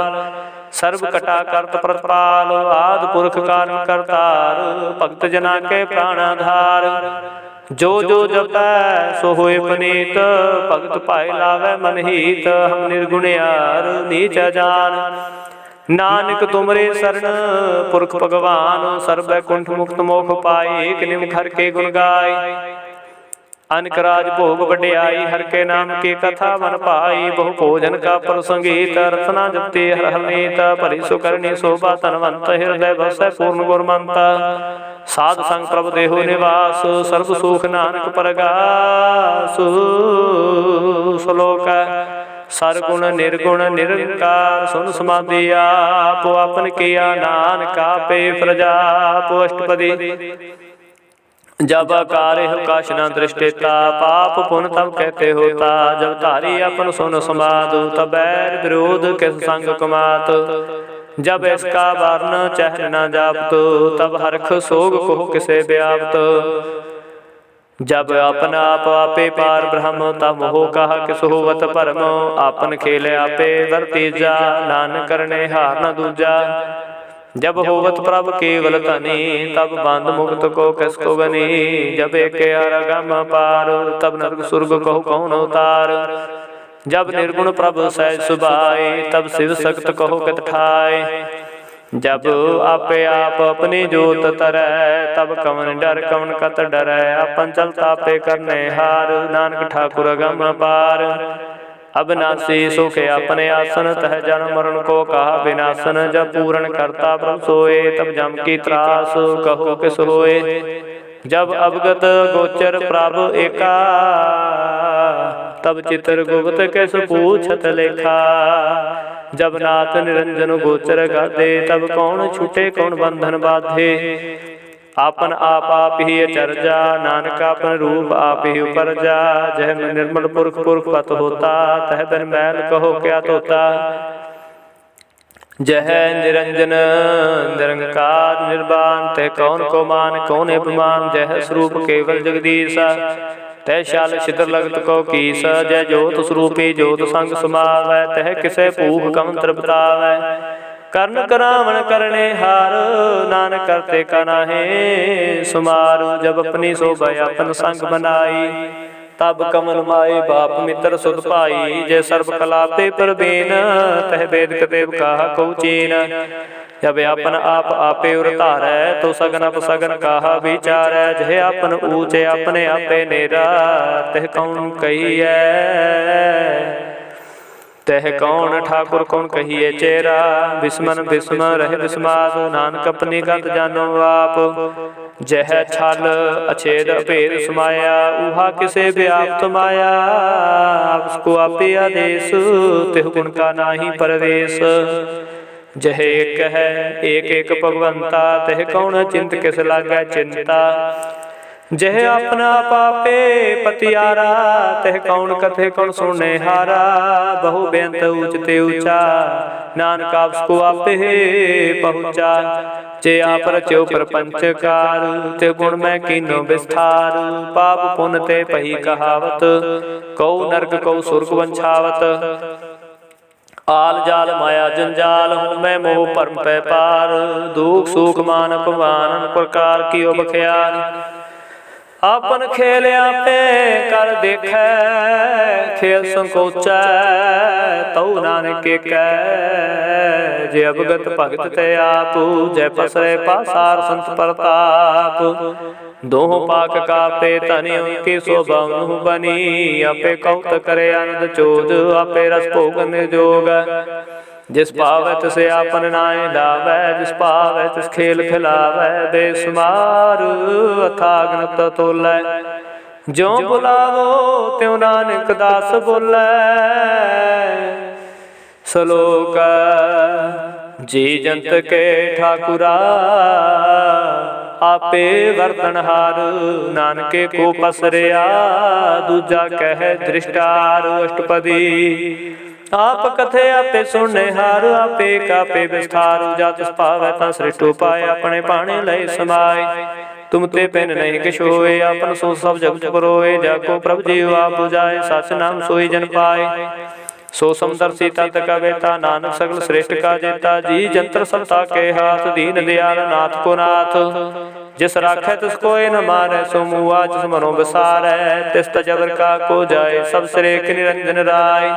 सर्व कटा करत प्रतिपाल। आदि पुरख कारण करतार, भक्त जना के प्राणाधार। जो जो जपै सो होए पनीत, भगत पाए लावै मन हीत। हम निर्गुण यार नीच जान, नानक तुमरे शरण पुरख भगवान। सर्व कुंठ मुक्त मोख पाए, एक निम हर के गुण गाय। अनक राज भोग वड्याई, हर के नाम की कथा मन पाई। बहु भोजन का प्रसंगीत, रचना जपती हर हरनीत। भरी सुकरणी शोभा धनवंत, हृदय बसै पूर्ण गुरमंत। साध संग प्रभु देहु निवास, सर्व सुख नानक परगास। श्लोक सरगुण निर्गुण निरंकार, सुन समाधि आप। आपन किया नानक आपे प्रजा, अष्टपदी। जब कार्य हो काश न दृष्टिता, पाप पुन तब कहते होता। जब धारी अपन सुन समाधु, तब बैर विरोध किस संग कमात। जब इसका वर्ण चहल न जापत, तब हरख सोग को किसे व्याप्त। जब अपन आप आपे पार ब्रह्म, तब हो कहा किस होवत परम। आपन खेले आपे वर्तीजा, नानक करने हार न दूजा। जब होवत प्रभ केवल तनी, तब बंद मुक्त को किसको गनी। जब एक अरगम पार, तब नरक सुर्ग कहो कौन उतार। जब निर्गुण प्रभ सहज सुभाए, तब शिव सक्त कहो कित ठाय। जब आपे आप अपनी जोत तरै, तब कवन डर कवन कत डरै। अपन चलता पे करने हार, नानक ठाकुर अगम पार। अविनाशी सुख अपने आसन, तह जन्म मरण को कहा विनाशन। जब पूर्ण करता प्रभु सोए, तब जम की त्रास कहो किस होए। जब अवगत गोचर प्रभु एका, तब चित्र गुप्त किस पूछत लेखा। जब नाथ निरंजन गोचर गाधे, तब कौन छूटे कौन बंधन बाधे। आपन आप ही चर्जा, नानक आपन रूप आप ही उपरजा। जह में निर्मल पुरख पुरख पत होता, तह बिन मैल कहो क्या तोता। जह निरंजन निरंकार निर्वाण, तह कौन को मान कौन अपमान। जह स्वरूप केवल जगदीसा, तह शाल छिद्र लगत को कीस। जय जोत स्वरूपी जोत संग समावै, तह किसे भूख कम तृप्तावै। कर्ण करावण करने हार, नानक करते का नाहे सुमार। जब अपनी शोभा अपन संग बनाई, तब कमल माए बाप मित्र सुध पाई। जय सर्व कला पे प्रवीण, तह वेद कतेब कहा कौ चीन। जब अपन आप आपे उर धारै, तो सगन अप सगन कहा विचार। जय अपन ऊंचे अपने आपे नेरा, तह कौन कहिए तह कौन ठाकुर कौन कहिए चेरा। बिस्मन बिस्म रहे बिस्माद, नानक अपनी गत जानो आप। जह छल अछेद भेद समाया, ऊहा किसे व्याप्त माया। उसको आपे आदेश, तिह गुण का नाही परवेश। जह एक है एक एक भगवंता, तह कौन चिंत किस लागे चिंता। जह अपना पापे पतियारा, तह कौन कथे कौन सुने हारा। बहु बेंत ऊंचते ऊंचा, नानक आपको आपे पहुँचा। जे आप रच्यो प्रपंच कार, ते गुण में कीनो विस्तार। पाप पुन ते पही कहावत, कौ नरक कौ सुर्ग वंछावत। आल जाल माया जंजाल, हूँ मैं मोह परम पै पार। दुख सुख मान अपमान, प्रकार की बख्याल। आपन खेल आपे कर देखै, खेल संकोचै तऊ नानक कै। जे अवगत भगत ते आप, जय पसरे पासार संत प्रताप। दोह पाक कापे तनि उनकी शोभा उन्हु बनी। आपे कौत करे आनंद चोद, आपे रस भोग निर्जोग। जिस पावै तिसे आपन नाय लावै, जिस पावै तिस खेल खिलावै। बेसुमार अथागनत तोलै, ज्यों बुलावो त्यों नानक दास बोलै। श्लोक जी जंत के ठाकुरा, आपे वर्तनहार। नानके को पसरिया, दूजा कह दृष्टार। अष्टपदी आप कथे आपे सुनने हार, आपे कापे विस्तार। जात पावै ता सृष्टु पाए, अपने पाने लय समाय। तुम ते पिन नहीं किश होए, अपन सो सब जग परोए। जाको प्रभु जीव आप बुझाए, सच नाम सोई जन पाए। सो समदर्शी तत कवेता, नानक सगल श्रेष्ठ का जेता। जी जंत्र सत्ता के हाथ, दीन दयाल नाथ को नाथ। जिस राखै तिस कोय न मारै, सो मुआ जिस मनो बसारै, तिस तजबर का को जाय, सब सिरे के निरंजन राय।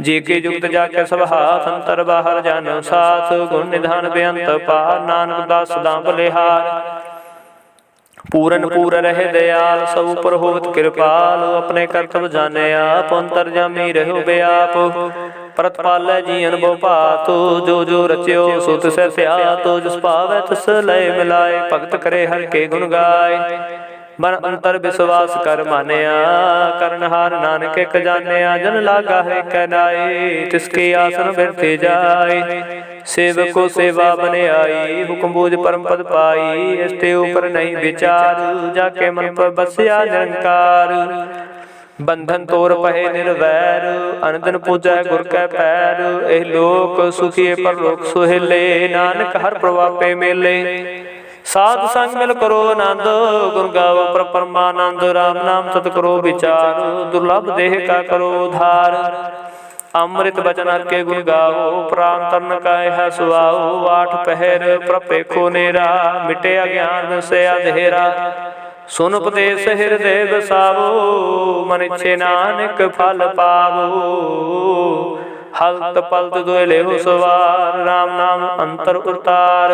जी के जुगत जाके सब हाथ, अंतर बाहर जानो साथ, गुण निधान बेअंत पार, नानक दास सदा बलिहार। पूरन पूर रहे दयाल, सब पर होवत कृपाल, अपने करतब जाने आप, अंतरजामी रहो बेआप। परतपालै जी अनुभव पातो, जो जो रच्यो सो तिसै त्यातो, जिस पावै तिस लय मिलाए, भगत करे हर के गुण गाय। मन अंतर विश्वास कर मानिया, करनहार नानक एक जानिया, जन लागा है कै नाए, तिसके आसन बिरते जाय। सेवक को सेवा बने आई, हुक्म बूझ परम पद पाई, इसते ऊपर नहीं विचार, जाके मन पर बसिया निरंकार। बंधन तोर पहे निर्वैर, अनदन पूजै गुर कै पैर, एह लोक सुखिए परलोक सुहेले, नानक हर प्रभापे मेले। साध संग मिल करो आनंद, गुण गाओ पर परमानंद, राम नाम सत करो विचार, दुर्लभ देह का करो उधार। अमृत बचन हर के गुण गाओ, प्राण तन काय है सुआओ, आठ पहर प्रपेखो नेरा, मिटे अज्ञान से अंधेरा। सुन उपदेश हृदय बसावो, मन इच्छे नानक फल पावो। हलत पलत दुएले हो सवार, राम नाम अंतर उतार।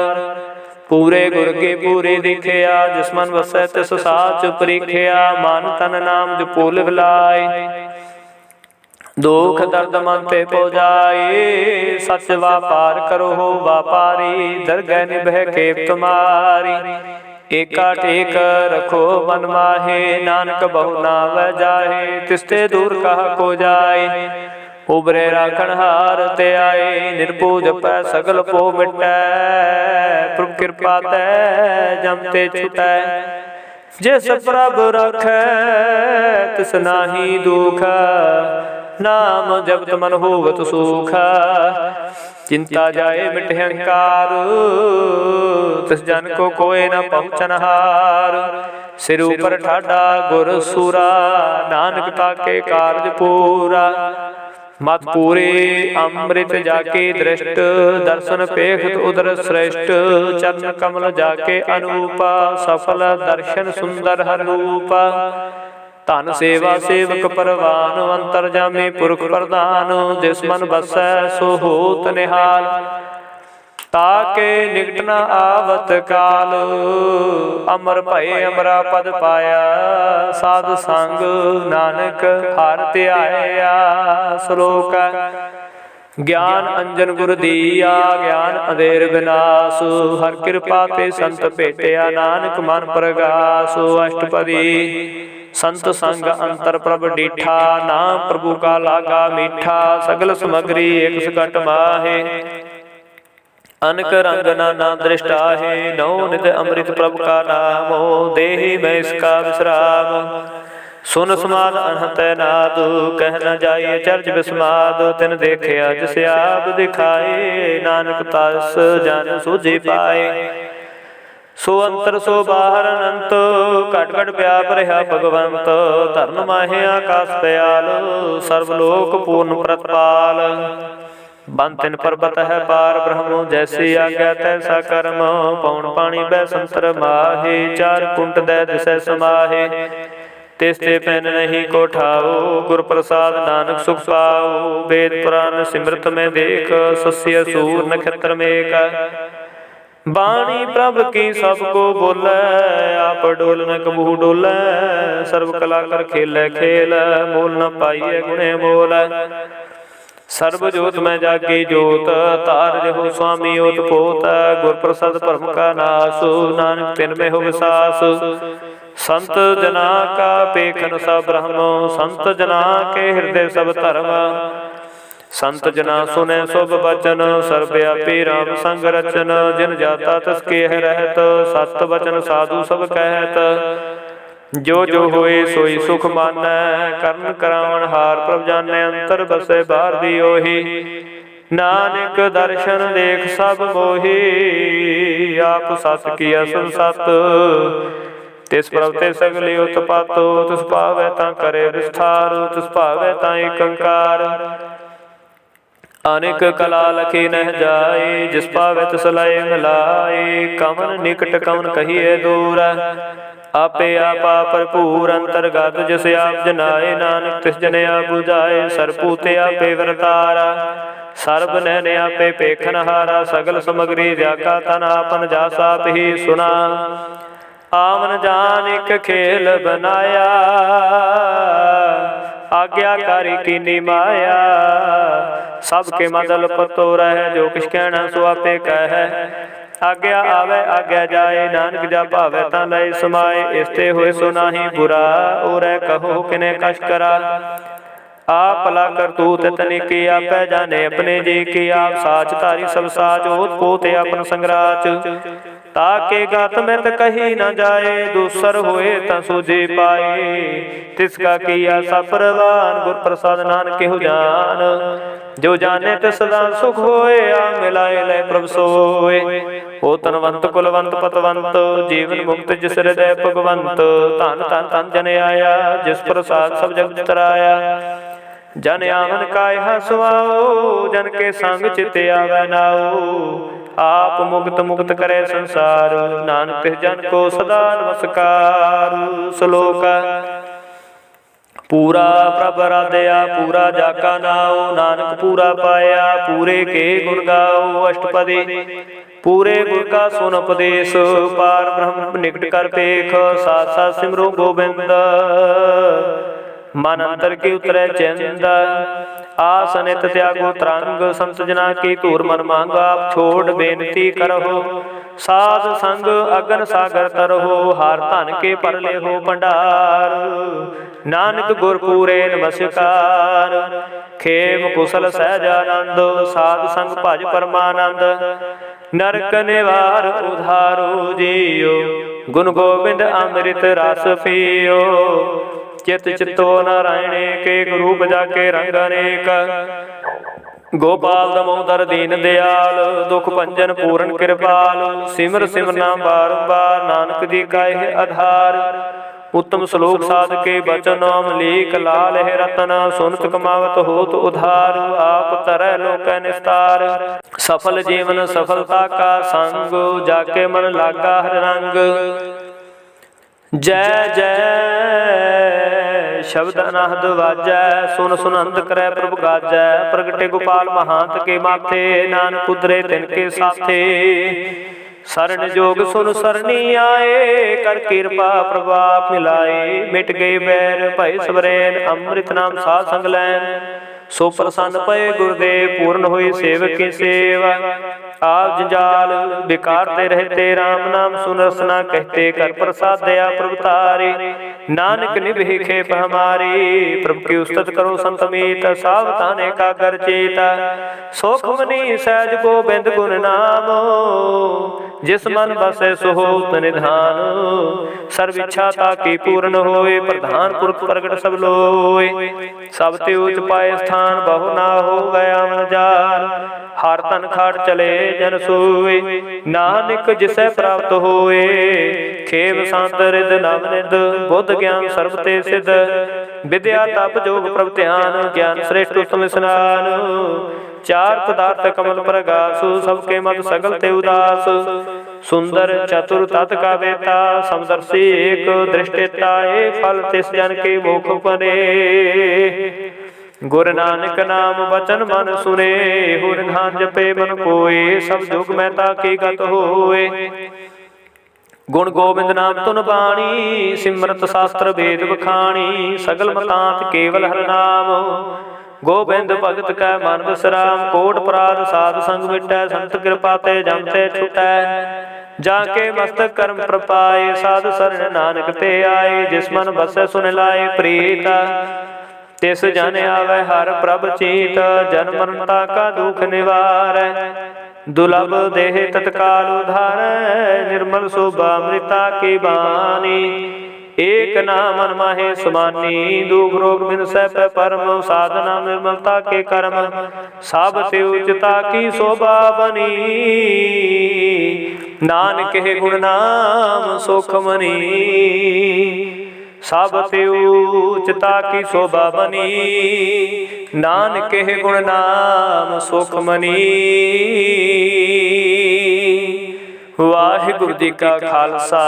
पूरे गुर के पूरे दिखिया, जिस मन वसै तिस साच परिख्या, मान तन नाम जपो लिव लाय। दुख दर्द मन ते पो जाए, सच व्यापार करो हो व्यापारी, दरगह निभह केप तुम्हारी। एका टेक रखो मन माहे, नानक बहु नाव जाहे, तिसते दूर कहा को जाए। उबरे राखण हार ते आए, निर्भो जपै सगल पो मिटै, प्रभु कृपा तै जम ते छुटै। जिस प्रभ रखै तिस नाहि दुख, नाम जपत मन होवत सुख। चिंता जाए मिट अहंकार, तिस जन को कोय न पहुँचनहार। सिर ऊपर ठाडा गुर सूरा, नानक ताके कारज पूरा। मत पूरे अमृत जाके दृष्ट, दर्शन पेखत उदर श्रेष्ठ। चरण कमल जाके अनूपा, सफल दर्शन सुंदर हर रूपा। धन सेवा सेवक परवान, अंतरजामी पुरख प्रधान। जिस मन बसै सो होत निहाल, ताके निकट न आवत काल। अमर भय अमरा पद पाया, साध संग नानक हर ध्याया। श्लोक ज्ञान अंजन गुर दिया, ज्ञान अंधेर विनाश। हर कृपा ते संत भेटिया, नानक मन प्रगास। अष्टपदी संत संग अंतर प्रभ डीठा, नाम प्रभु का लागा मीठा। सगल समग्री एक सकट माहे, अनक रंग नाना दृष्टा है। नौ निध अमृत प्रभु का नाम, देहि में इसका विश्राम। सुन समाद अनहत नाद, कह न जाइए चर्च विस्माद। तिन देखे जिस आप दिखाए, नानक तास जन सूझी पाए। सो अंतर सो बाहर अनंत, घट घट व्याप रहा भगवंत। धर्म माहे आकाश दयाल, सर्वलोक पूर्ण प्रतपाल। बन तिन पर्वत है पार ब्रह्म, जैसी आज्ञा तैसा कर्म। पौन पानी बै संतर माहे, चार कुंट दै दिसै समाहे। तिसते पैन नहीं को ठाओ, गुर प्रसाद नानक सुख पाओ। वेद पुराण सिमृत में देख, सस्य सूर नक्षत्र में का। बाणी प्रभ की सबको बोलै, आप डोल न कबू डोलै। सर्व कला कर खेलै खेल, मोल न पाइए गुणे मोल। सर्व जोत में जागी जोत, तार जहो स्वामी ओत पोत। गुर प्रसाद परम का नास, नानक तिन में हो विसास। संत जना का पेखन सब ब्रह्म, संत जना के हृदय सब धर्म। संत जना सुने शुभ बचन, सर्वव्यापी राम संग रचन। जिन जाता तस्के है रहत, सत वचन साधु सब कहत। जो जो होए सोई सुख मानै, करण करावन हार प्रभ जानै। अंतर बसे बाहर दी ओही, नानक दर्शन देख सब मोही। आप सत किया सुन सत, तिस प्रभ ते सगले उत्पातो। तिस भावै तां करे विस्तार, तिस भावै तां एक अंकार। अनेक कला लखी नह जाए, जिस पावे तिस लय मिलाए। कवन निकट कवन कहिए दूर, आपे आपा भरपूर अंतर्गत। जिस आप जनाए, नानक तिस जन आप बुझाए। सरपूते आपे वरतारा, सर्ब नैन आपे पेखन हारा। सगल समग्री जाका तन आपन, जास आप ही सुना। आवन जान एक खेल बनाया, आज्ञाकारी कीनी माया। सबके मदल पतो रह, जो किछ कहना सो आपे कह। आज्ञा आवे आज्ञा जाए, नानक जा भावे ता लय समाए। इसते होए सो नाहि बुरा, और कहो किने कश करा। आप भला करतूत तनि की, आपै जाने अपने जी की। आप साच धारी सब साच, ओत पोत अपन संगराच। ताके गात में त कही न जाए, दूसर होए ता सूझी पाए। तिसका किया सब परवान, गुर प्रसाद नानक केहु जान। जो जाने तिस सदा सुख होए, आ मिलाए लय प्रभ सोए। हो तनवंत कुलवंत पतवंत, जीवन मुक्त जिस हृदय भगवंत। धन धन धन जन आया, जिस प्रसाद सब जग तराया। जन आवन काय हसवाओ, जन के संग चित आवे नाओ। आप मुक्त मुक्त करे संसार, नानक तिस जन को सदा नमस्कार। श्लोक पूरा प्रभ राधया, पूरा जाका नाओ। नानक पूरा पाया, पूरे के गुण गाओ। अष्टपदी पूरे गुण का सुन उपदेश, पार ब्रह्म निकट कर पेख। साथ साथ सिमरो गोबिंद, मन अंतर की उतरे चिंद। आसनित त्यागो तरंग, संत जना की धूर मन मांग। आप छोड़ बेनती करहो, साध संग अगन सागर तरहो। हार धन के परले हो भंडार, नानक गुर पूरे नमस्कार। खेम कुशल सहज आनंद, साध संग भज परमानंद। नरक निवार उधारो जियो, गुण गोबिंद अमृत रस पियो। चित चितो नारायणे के, रूप जाके रंग अनेक। गोपाल दमोदर दीन दयाल, दुख भंजन पूर्ण कृपाल। सिमर सिमर नाम बारंबार, नानक जी का यह आधार। उत्तम श्लोक साध के बचन, अमलीक लाल है रतन। सुनत कमावत होत उधार, आप तरह लोक निस्तार। सफल जीवन सफलता का संग, जाके मन लागा हर रंग। जय जय शब्द अनाहद वाजै, सुन सुनंद करे प्रभु गाजै। प्रगटे गोपाल महांत के माथे, नानक उतरे तिनके साथे। शरण जोग सुन सरनी आए, कर कृपा प्रभाप मिलाए। मिट गए बैर भय सबरैन, अमृत नाम साध संग लैन। सो प्रसन्न पए गुरुदेव, पूर्ण हुई सेवक की सेवा। आप जंजाल बिकारते रहते, राम नाम सुन रसना कहते। कर प्रसाद दया प्रभु तारी, नानक निभि खेप हमारी। प्रभु की उस्तत करो संत मीत, सावधाने का कर चेता। सोख मनी सहज गोबिंद गुण नाम, जिस मन बसे सो होत निधान। सर्व इच्छा ताकी पूर्ण होए, प्रधान पुरख प्रगट सब लोए। सब ते उच पाए स्थान, बहु ना हो गया मन जान। हार तन खाट चले जन सोए, नानक जिसे प्राप्त होए। खेम शांत रिद नव निद, बुद्ध ज्ञान सर्व ते सिद्ध। विद्या तप जोग प्रभ ध्यान, ज्ञान श्रेष्ठ उत्तम स्नान। चार पदार्थ कमल प्रगासु, सबके मत सगल ते उदास। सुंदर चतुर तत् का वेता, समदर्शी एक दृष्टिता। फल तिस जन के मुख बने, गुरु नानक नाम वचन मन सुने। हो निधान जपे मन कोय, सब जुग महता की गत होए। गुण गोबिंद नाम तुन बाणी, सिमरत शास्त्र वेद बखाणी। सगल मतांत केवल हर नाम, गोबिंद भगत कै मन विश्राम। कोट अपराध साध संग मिटै, संत कृपा ते जम ते छुटै। जाके मस्तक कर्म प्रपाए, साध शरण नानक ते आए। जिस मन बसै सुन लाए प्रीत, तिस जन आवे हर प्रभ चीत। जन्म मरता का दुख निवारै, दुर्लभ देह तत्काल उधारै। निर्मल शोभा अमृता की बानी, एक नाम मन माहे समानी। दुख रोग बिन सह परम, साधना निर्मलता के कर्म। साबते उचिता की शोभा बनी, नानक है गुण नाम सुख मनी। साबते उचिता की शोभा बनी, नानक के गुण नाम सुख मनी। वाहिगुरु जी का खालसा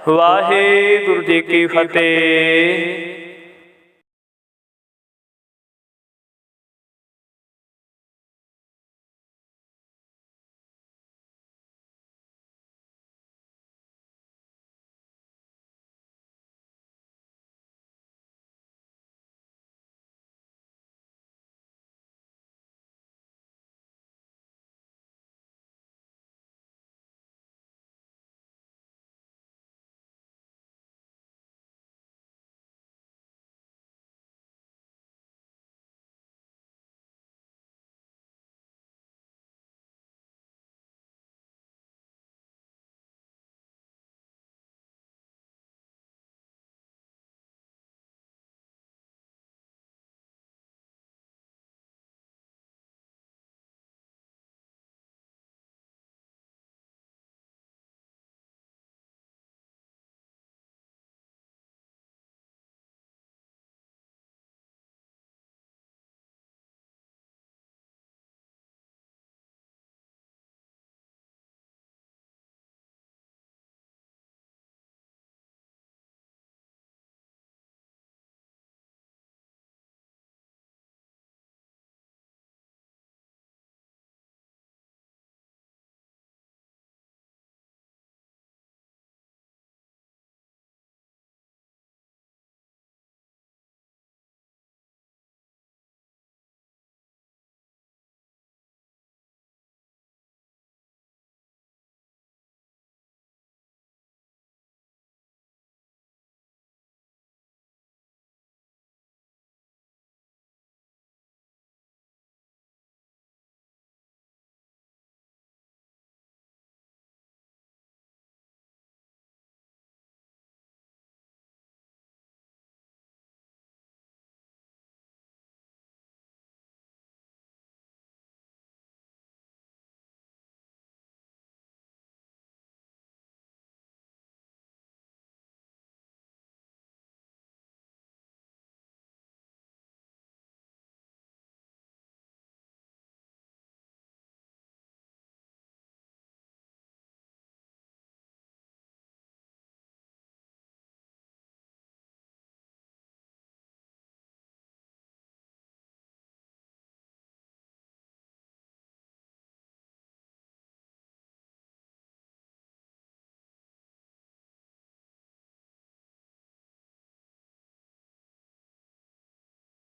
वाहिगुरु जी की फतेह।